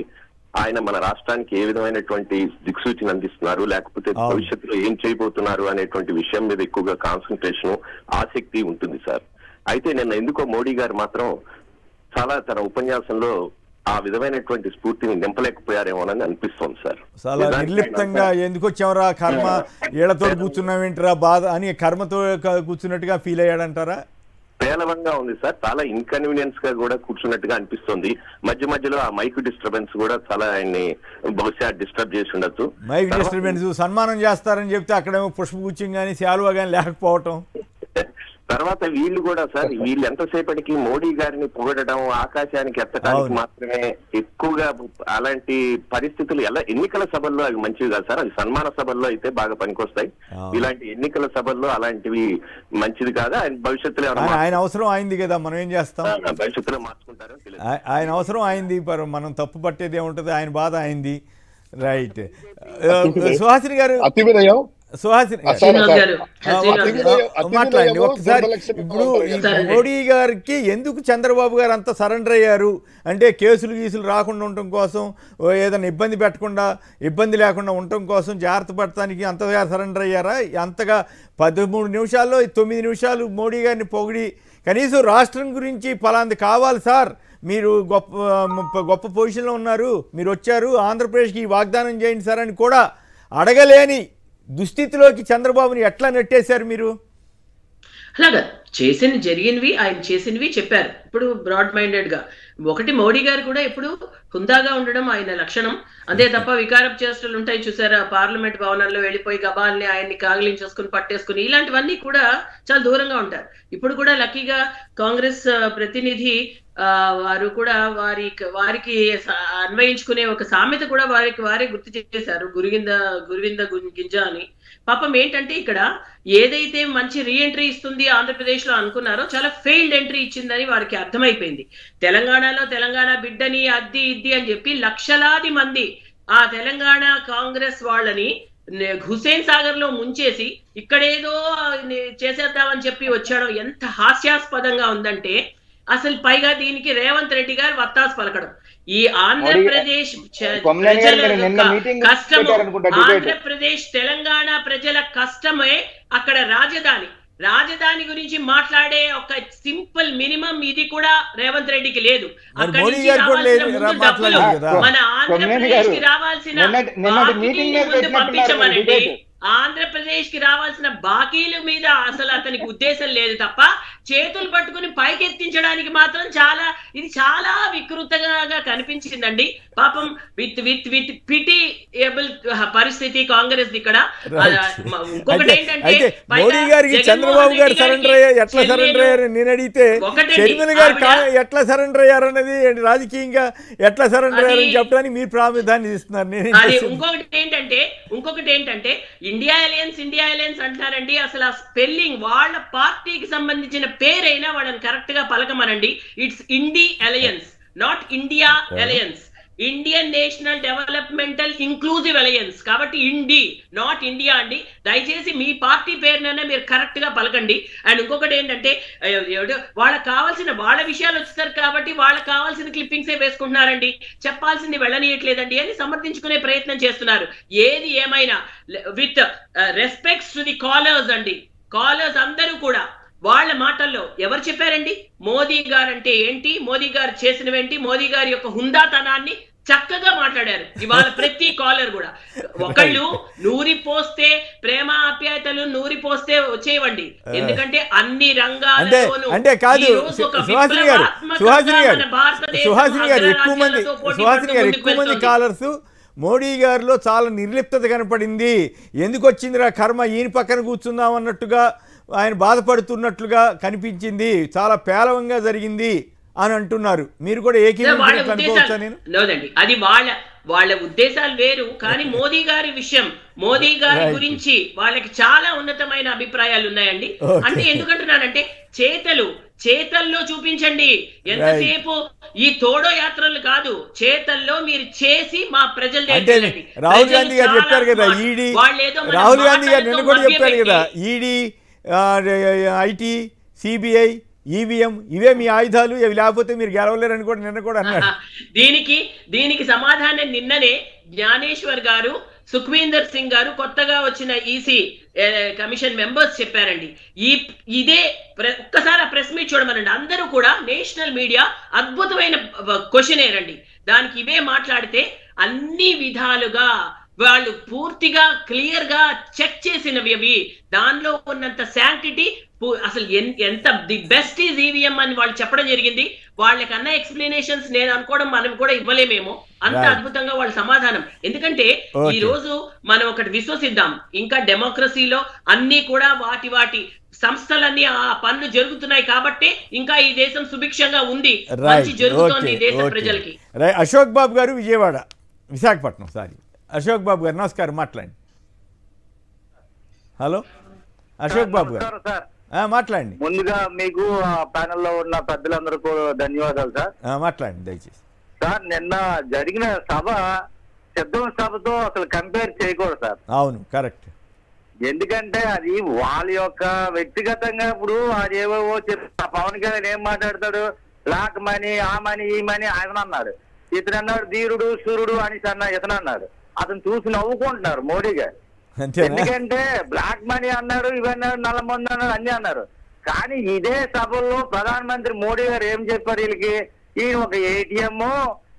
ఆయన మన రాష్ట్రానికి ఏ విధమైనటువంటి దిక్సూచిని అందిస్తున్నారు, లేకపోతే భవిష్యత్తులో ఏం చేయబోతున్నారు అనేటువంటి విషయం మీద ఎక్కువగా కాన్సన్ట్రేషన్, ఆసక్తి ఉంటుంది సార్. అయితే నిన్న ఎందుకో మోడీ గారు మాత్రం చాలా తన ఉపన్యాసంలో ఆ విధమైనటువంటి స్ఫూర్తిని నింపలేకపోయారేమోనని అనిపిస్తోంది సార్. చాలా నిర్లిప్తంగా ఎందుకు వచ్చామరా కర్మ ఏళ్లతో కూర్చున్నామేంటరా బాధ అని కర్మతో కూర్చున్నట్టుగా ఫీల్ అయ్యాడంటారా? పేలవంగా ఉంది సార్, చాలా ఇన్కన్వీనియన్స్ గా కూడా కూర్చున్నట్టుగా అనిపిస్తుంది. మధ్య మధ్యలో ఆ మైక్ డిస్టర్బెన్స్ కూడా చాలా ఆయన్ని బహుశా డిస్టర్బ్ చేసి ఉండొచ్చు. మైక్ డిస్టర్బెన్స్ సన్మానం చేస్తారని చెప్తే అక్కడేమో పుష్పగుచ్చం కానీ శాలువా కానీ లేకపోవటం. తర్వాత వీళ్ళు కూడా సార్, వీళ్ళు ఎంతసేపటికి మోడీ గారిని పొగడడం, ఆకాశానికి ఎత్తడానికి మాత్రమే ఎక్కువగా. అలాంటి పరిస్థితులు ఎన్నికల సభల్లో అవి మంచివి కాదు సార్, అది సన్మాన సభల్లో అయితే బాగా పనికొస్తాయి. ఇలాంటి ఎన్నికల సభల్లో అలాంటివి మంచిది కాదు. ఆయన భవిష్యత్తులో ఆయన అవసరం అయింది కదా, మనం ఏం చేస్తాం, భవిష్యత్తులో మార్చుకుంటారో తెలియదు. ఆయన అవసరం అయింది, మనం తప్పు పట్టేది ఏముంటది, ఆయన బాధ అయింది. రైట్. సుహాసిని గారు, మాట్లాడండి ఒకసారి. ఇప్పుడు మోడీ గారికి ఎందుకు చంద్రబాబు గారు అంత సరెండర్ అయ్యారు అంటే, కేసులు గీసులు రాకుండా ఉండటం కోసం, ఏదైనా ఇబ్బంది లేకుండా ఉండటం కోసం జాగ్రత్త పడటానికి అంతగా సరెండర్ అయ్యారా? అంతగా 13 నిమిషాల్లో 9 నిమిషాలు మోడీ గారిని పొగిడి, కనీసం రాష్ట్రం గురించి ఫలాంది కావాలి సార్, మీరు గొప్ప పొజిషన్లో ఉన్నారు, మీరు వచ్చారు, ఆంధ్రప్రదేశ్కి వాగ్దానం చేయండి సార్ అని కూడా అడగలేని దుస్థితిలోకి చంద్రబాబుని ఎట్లా నెట్టేశారు మీరు? అలాగా జరిగినవి ఆయన చేసినవి చెప్పారు. ఇప్పుడు బ్రాడ్ మైండెడ్ గా ఒకటి, మోడీ గారు కూడా ఇప్పుడు హుందాగా ఉండడం ఆయన లక్షణం. అంతే తప్ప వికారపు చేష్టలు ఉంటాయి చూసారా, పార్లమెంట్ భవనాల్లో వెళ్ళిపోయి గబాల్ని ఆయన్ని కాగిలించేసుకుని పట్టేసుకుని, ఇలాంటివన్నీ కూడా చాలా దూరంగా ఉంటారు. ఇప్పుడు కూడా లక్కీగా కాంగ్రెస్ ప్రతినిధి వారు కూడా వారికి అన్వయించుకునే ఒక సామెత కూడా వారే గుర్తు చేశారు, గురువింద గింజ అని. పాపం ఏంటంటే ఇక్కడ ఏదైతే మంచి రీఎంట్రీ ఇస్తుంది ఆంధ్రప్రదేశ్ లో అనుకున్నారో, చాలా ఫెయిల్డ్ ఎంట్రీ ఇచ్చిందని వారికి అర్థమైపోయింది. తెలంగాణ బిడ్డని అద్ది ఇద్ది అని చెప్పి లక్షలాది మంది ఆ తెలంగాణ కాంగ్రెస్ వాళ్ళని హుసేన్ సాగర్ లో ముంచేసి ఇక్కడేదో చేసేద్దామని చెప్పి వచ్చాడో ఎంత హాస్యాస్పదంగా ఉందంటే, అసలు పైగా దీనికి రేవంత్ రెడ్డి గారు వత్తాసు పలకడం. ఈ ఆంధ్రప్రదేశ్ కష్టము, ఆంధ్రప్రదేశ్ తెలంగాణ ప్రజల కష్టమే అక్కడ రాజధాని గురించి మాట్లాడే ఒక సింపుల్ మినిమం ఇది కూడా రేవంత్ రెడ్డికి లేదు. అక్కడి నుంచి మన ఆంధ్రప్రదేశ్ కి రావాల్సిన పంపించమనండి, ఆంధ్రప్రదేశ్ కి రావాల్సిన బాకీల మీద అసలు అతనికి ఉద్దేశం లేదు తప్ప, చేతులు పట్టుకుని పైకెత్తించడానికి మాత్రం ఇది చాలా వికృతంగా కనిపించిందండి. పాపం విత్ పిటియబుల్ పరిస్థితి కాంగ్రెస్ ఇక్కడ. ఇంకొకటి ఏంటంటే, చంద్రబాబు గారు సరెండర్ అయ్యారు, ఎట్లా సరెండర్ అయ్యారు నేను అడిగితే, షర్మిల గారు ఎట్లా సరెండర్ అయ్యారన్నది రాజకీయంగా ఎట్లా సరెండర్ అయ్యారని చెప్పడానికి మీరు ప్రాముఖ్యాన్ని ఇస్తున్నారు. ఇంకొకటి ఏంటంటే ఇండియా అలయన్స్ అంటారండి. అసలు ఆ స్పెల్లింగ్ వాళ్ళ పార్టీకి సంబంధించిన పేరైనా వాళ్ళని కరెక్ట్ గా పలకమనండి. It's INDI alliance, not India alliance. Indian national developmental inclusive alliance. కాబట్టి ఇండి, నాట్ ఇండియా అండి. దయచేసి మీ పార్టీ పేరునైనా మీరు కరెక్ట్ గా పలకండి. అండ్ ఇంకొకటి ఏంటంటే, వాళ్ళకి కావాల్సిన వాళ్ళ విషయాలు వచ్చేసారు కాబట్టి వాళ్ళకి కావాల్సిన క్లిప్పింగ్సే వేసుకుంటున్నారండి, చెప్పాల్సింది వెళ్ళనీయట్లేదండి అని సమర్థించుకునే ప్రయత్నం చేస్తున్నారు. ఏది ఏమైనా with respects to the callers అండి, కాలర్స్ అందరూ కూడా వాళ్ళ మాటల్లో ఎవరు చెప్పారండి మోదీ గారు అంటే ఏంటి, మోదీ గారు చేసినవేంటి, మోదీ గారి యొక్క హుందాతనాన్ని చక్కగా మాట్లాడారు ఇవాళ ప్రతి కాలర్ కూడా. ఒకళ్ళు నూరి పోస్తే ప్రేమ ఆప్యాయతలు నూరి పోస్తే వచ్చేవండి, ఎందుకంటే అన్ని రంగాల్లోనూ ఎక్కువ మంది కాలర్స్ మోడీ గారిలో చాలా నిర్లిప్తత కనపడింది. ఎందుకు వచ్చిందిరా కర్మ, ఈయన పక్కన కూర్చుందాం అన్నట్టుగా ఆయన బాధపడుతున్నట్లుగా కనిపించింది, చాలా పేలవంగా జరిగింది అని అంటున్నారు. మీరు కూడా ఏకీభవించవచ్చు. లేదండి, అది వాళ్ళ ఉద్దేశాలు వేరు. కానీ మోదీ గారి విషయం, మోదీ గారి గురించి వాళ్ళకి చాలా ఉన్నతమైన అభిప్రాయాలు ఉన్నాయండి. అంటే ఎందుకంటున్నానంటే, చేతల్లో చూపించండి. ఎంతసేపు ఈ తోడో యాత్రలు కాదు, చేతల్లో మీరు చేసి మా ప్రజలు రాహుల్ గాంధీ గారు చెప్పారు కదా, ఈడీ రాహుల్ గాంధీ గారు నిన్న కూడా చెప్పారు కదా, ఈడీ ఐటీ సిబిఐ ఈవీఎం ఇవే మీ ఆయుధాలు, ఇవి లేకపోతే మీరు గెలవలేరని కూడా నిన్న కూడా అన్నారు. దీనికి సమాధానం నిన్ననే జ్ఞానేశ్వర్ గారు, సుఖ్వీందర్ సింగ్ గారు, కొత్తగా వచ్చిన ఈసీ కమిషన్ మెంబర్స్ చెప్పారండి. ఇదే ఒక్కసారి ఆ ప్రెస్ మీట్ చూడమనండి. అందరూ కూడా నేషనల్ మీడియా అద్భుతమైన క్వశ్చన్ అండి. దానికి ఇవే మాట్లాడితే అన్ని విధాలుగా వాళ్ళు పూర్తిగా క్లియర్ గా చెక్ చేసినవి అవి. దానిలో ఉన్నంత శాంక్టిటీ అసలు ఎంత ది బెస్ట్ ఈజ్ ఈవీఎం అని వాళ్ళు చెప్పడం జరిగింది. వాళ్ళకన్నా ఎక్స్ప్లెనేషన్స్ నేను అనుకోవడం మనం కూడా ఇవ్వలేమేమో, అంత అద్భుతంగా వాళ్ళ సమాధానం. ఎందుకంటే ఈ రోజు మనం ఒకటి విశ్వసిద్దాం, ఇంకా డెమోక్రసీలో అన్ని కూడా వాటి సంస్థలన్నీ ఆ పనులు జరుగుతున్నాయి కాబట్టి ఇంకా ఈ దేశం సుభిక్షంగా ఉంది, మంచి జరుగుతోంది ఈ దేశ ప్రజలకి. అశోక్ బాబు గారు విజయవాడ విశాఖపట్నం సారీ అశోక్ బాబు గారు నమస్కారం, మాట్లాడండి. హలో అశోక్ బాబు గారు మాట్లాడండి. ముందుగా మీకు ప్యానెల్లో ఉన్న పెద్దలందరికీ ధన్యవాదాలు సార్. మాట్లాడండి దయచేసి. సార్ నిన్న జరిగిన సభ సిద్ధం సభతో అసలు కంపేర్ చేయకూడదు సార్. అవును కరెక్ట్. ఎందుకంటే అది వాళ్ళ యొక్క వ్యక్తిగతంగా ఇప్పుడు అది ఏవేవో చెప్పి పవన్ కళ్యాణ్ ఏం మాట్లాడతాడు, బ్లాక్ మనీ ఆ మనీ ఈ మనీ ఆయన అన్నాడు, ఇతను అన్నాడు ధీరుడు సూర్యుడు అని ఇతను అన్నాడు. అతను చూసి నవ్వుకుంటున్నారు మోడీ గారు. ఎందుకంటే బ్లాక్ మనీ అన్నాడు, ఇవన్నాడు, నల్ల మంది అన్నాడు, అన్ని అన్నారు. కానీ ఇదే సభల్లో ప్రధానమంత్రి మోడీ గారు ఏం చెప్పారు, వీళ్ళకి ఈయన ఒక ఏటీఎం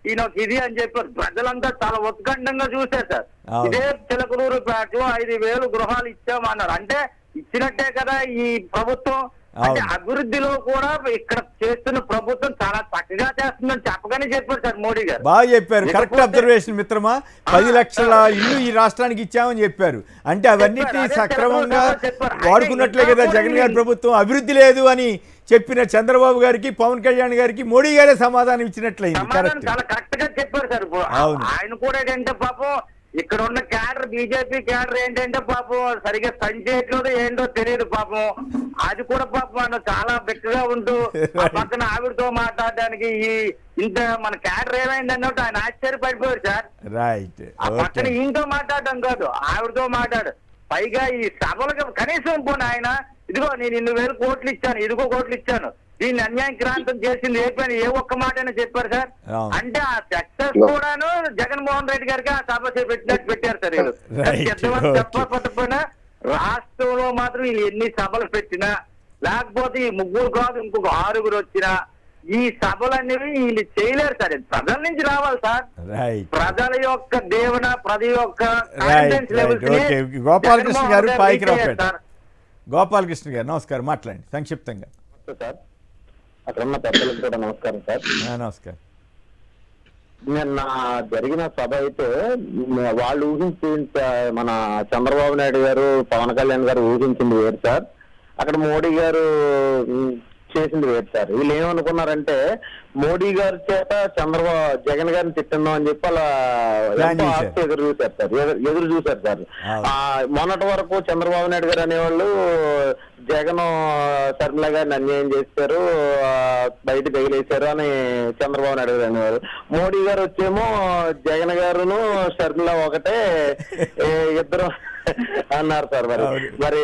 ఈయన ఒక ఇది అని చెప్పారు. ప్రజలంతా చాలా ఉత్కంఠంగా చూశారు సార్. ఇదే చిలకలూరు పేటలో 5,000 గృహాలు ఇచ్చామన్నారు. అంటే ఇచ్చినట్టే కదా ఈ ప్రభుత్వం. అంటే అభివృద్ధిలో కూడా ఇక్కడ చేస్తున్న ప్రభుత్వం చాలా చక్కగా చేస్తుందని చెప్పగానే చెప్పారు సార్ మోడీ గారు. బాగా చెప్పారు, కరెక్ట్ అబ్జర్వేషన్ మిత్రమా. 10 లక్షల ఇల్లు ఈ రాష్ట్రానికి ఇచ్చామని చెప్పారు. అంటే అవన్నిటినీ సక్రమంగా వాడుకున్నట్లే కదా జగన్ గారి ప్రభుత్వం. అభివృద్ధి లేదు అని చెప్పిన చంద్రబాబు గారికి పవన్ కళ్యాణ్ గారికి మోడీ గారే సమాధానం ఇచ్చినట్లయింది. చాలా కరెక్ట్ గా చెప్పారు సార్. ఆయన కూడా ఏంటంటే పాపం ఇక్కడ ఉన్న క్యాడర్ బీజేపీ క్యాడర్ ఏంటంటే పాపం సరిగ్గా పనిచేయట్లేదు ఏంటో తెలియదు పాపం. అది కూడా పాపం చాలా బిక్కగా ఉంటూ పక్కన ఆవిడతో మాట్లాడడానికి ఇంత మన క్యాడర్ ఏమైంది అన్నట్టు ఆయన ఆశ్చర్యపడిపోయారు సార్. రైట్. ఆ పక్కన ఈయనతో మాట్లాడడం కాదు, ఆవిడతో మాట్లాడు. పైగా ఈ సభలకు కనీసం పోనీ ఆయన ఇదిగో నేను 2,000 కోట్లు ఇచ్చాను, ఇదిగో కోట్లు ఇచ్చాను, దీన్ని అన్యాయక్రాంతం చేసింది ఏ ఒక్క మాట అయినా చెప్పారు సార్. అంటే ఆ సక్సెస్ కూడాను జగన్మోహన్ రెడ్డి గారికి ఆ సభ పెట్టినట్టు పెట్టారు సార్. వీళ్ళు చెప్పకపోయినా రాష్ట్రంలో మాత్రం వీళ్ళు ఎన్ని సభలు పెట్టినా, లేకపోతే ఈ 3 కాదు ఇంకొక 6 వచ్చినా ఈ సభలనేవి వీళ్ళు చేయలేరు సార్. ప్రజల నుంచి రావాలి సార్. ప్రజల యొక్క దేవున ప్రజల యొక్క గోపాలకృష్ణ గారు పాయికి రాపేట. గోపాలకృష్ణ గారు నమస్కారం, మాట్లాడండి సంక్షిప్తంగా. సార్ అక్కడ ఉన్న పెద్దలకు కూడా నమస్కారం సార్. నమస్కారం. నిన్న జరిగిన సభ అయితే వాళ్ళు ఊహించి మన చంద్రబాబు నాయుడు గారు పవన్ కళ్యాణ్ గారు ఊహించింది వేరు సార్, అక్కడ మోడీ గారు చేసింది వేరు సార్. వీళ్ళు ఏమనుకున్నారంటే మోడీ గారి చేత జగన్ గారిని తిట్టిందాం అని చెప్పి అలా ఎదురు చూశారు సార్. మొన్నటి వరకు చంద్రబాబు నాయుడు గారు అనేవాళ్ళు జగన్ శర్మిల గారిని అన్యాయం చేశారు, బయట తగిలేశారు అని చంద్రబాబు నాయుడు గారు అనేవారు. మోడీ గారు వచ్చేమో జగన్ గారును షర్మిల ఒకటే ఇద్దరు అన్నారు సార్. మరి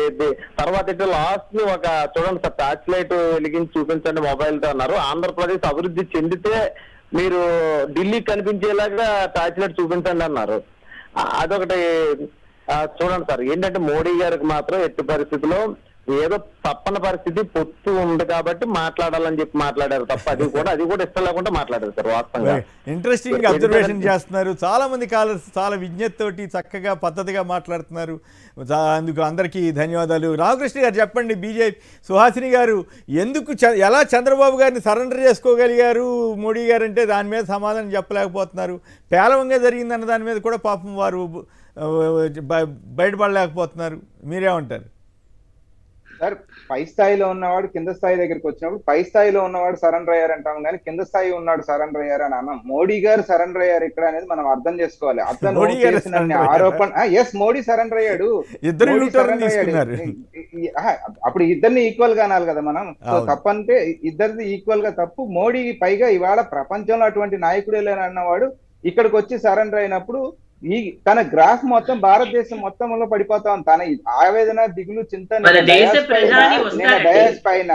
తర్వాత ఇట్లా లాస్ట్ ని ఒక చూడండి సార్, టార్చ్ లైట్ వెలిగించి చూపించండి మొబైల్ తో అన్నారు. ఆంధ్రప్రదేశ్ అభివృద్ధి చెందితే మీరు ఢిల్లీకి కనిపించేలాగా టార్చ్ లైట్ చూపించండి అన్నారు. అదొకటి చూడండి సార్. ఏంటంటే మోడీ గారికి మాత్రం ఎట్టి పరిస్థితిలో ఏదో తప్పని పరిస్థితి పొత్తు ఉంది కాబట్టి మాట్లాడాలని చెప్పి మాట్లాడారు తప్ప అది కూడా ఇష్టం లేకుండా మాట్లాడారు సార్. వాస్తవంగా ఇంట్రెస్టింగ్ అబ్జర్వేషన్ చేస్తున్నారు. చాలా మంది కాలర్స్ చాలా విజ్ఞతతోటి చక్కగా పద్ధతిగా మాట్లాడుతున్నారు. అందుకు అందరికీ ధన్యవాదాలు. రామకృష్ణ గారు చెప్పండి, బీజేపీ సుహాసిని గారు ఎలా చంద్రబాబు గారిని సరెండర్ చేసుకోగలిగారు మోడీ గారు అంటే దాని మీద సమాధానం చెప్పలేకపోతున్నారు. పేలవంగా జరిగిందన్న దాని మీద కూడా పాపం వారు బయటపడలేకపోతున్నారు. మీరేమంటారు సార్? పై స్థాయిలో ఉన్నవాడు కింద స్థాయి దగ్గరికి వచ్చినప్పుడు పై స్థాయిలో ఉన్నవాడు సరెండర్ అయ్యారు అంటాం, కానీ కింద స్థాయి ఉన్నాడు సరెండర్ అయ్యారు అని అన్నాం. మోడీ గారు సరెండర్ అయ్యారు ఇక్కడ అనేది మనం అర్థం చేసుకోవాలి. అతను చేసిన ఆరోపణ మోడీ సరెండర్ అయ్యాడు, అప్పుడు ఇద్దరిని ఈక్వల్ గా అనాలి కదా మనం. సో తప్పంటే ఇద్దరిది ఈక్వల్ గా తప్పు. మోడీ పైగా ఇవాళ ప్రపంచంలో అటువంటి నాయకుడే లేనన్నవాడు ఇక్కడికి వచ్చి సరెండర్ అయినప్పుడు తన గ్రాఫ్ మొత్తం భారతదేశం మొత్తంలో పడిపోతా ఉంది. తన ఆవేదన దిగులు చింత డయాస్ పైన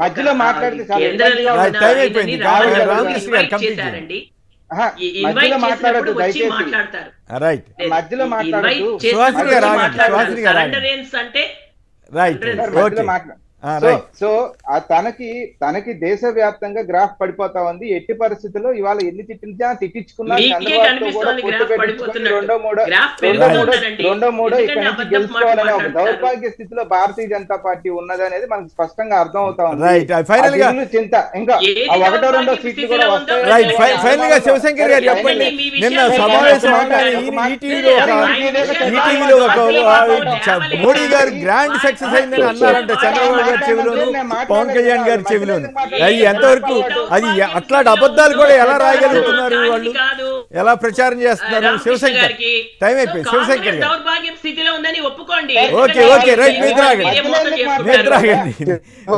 మధ్యలో మాట్లాడితే మధ్యలో మాట్లాడద్దు దయచేసి, మధ్యలో మాట్లాడద్దు. సో తనకి దేశవ్యాప్తంగా గ్రాఫ్ పడిపోతా ఉంది. ఎట్టి పరిస్థితుల్లో ఇవాళ ఎన్ని తిట్టించా తిట్టించుకున్నా చంద్రబాబుతో కూడా పొత్తు పెట్టించుకుని రెండో మూడో ఇక్కడి నుంచి గెలుచుకోవాలనే ఒక దౌర్భాగ్య స్థితిలో భారతీయ జనతా పార్టీ ఉన్నదనేది మనకు స్పష్టంగా అర్థం అవుతా ఉంది. చింత ఇంకా ఒకటో రెండో సీట్లు కూడా వస్తాయి. శివశంకర్ గారు చెప్పండి, నిన్న సమావేశం మోడీ గారు గ్రాండ్ సక్సెస్ అయిందని అన్నారంటే చంద్రబాబు గారి చెవిలోను పవన్ కళ్యాణ్ గారి చెవిలోను. అది ఎంతవరకు అది అట్లాంటి అబద్ధాలు కూడా ఎలా రాయగలుగుతున్నారు, వాళ్ళు ఎలా ప్రచారం చేస్తున్నారు? శివశంకర్ టైం అయిపోయింది. శివశంకర్ గారు ఓకే రైట్, నిద్రాగండి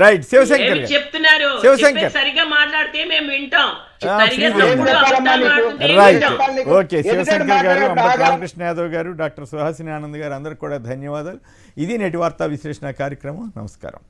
రైట్. శివశంకర్ చెప్తున్నారు, సరిగ్గా మాట్లాడితే మేము వింటాం. Right okay. శివశంకర్ గారు, రామకృష్ణ యాదవ్ గారు, డాక్టర్ సుహాసిని ఆనంద్ గారు అందరికి కూడా ధన్యవాదాలు. ఇది నేటి వార్తా విశ్లేషణ కార్యక్రమం. నమస్కారం.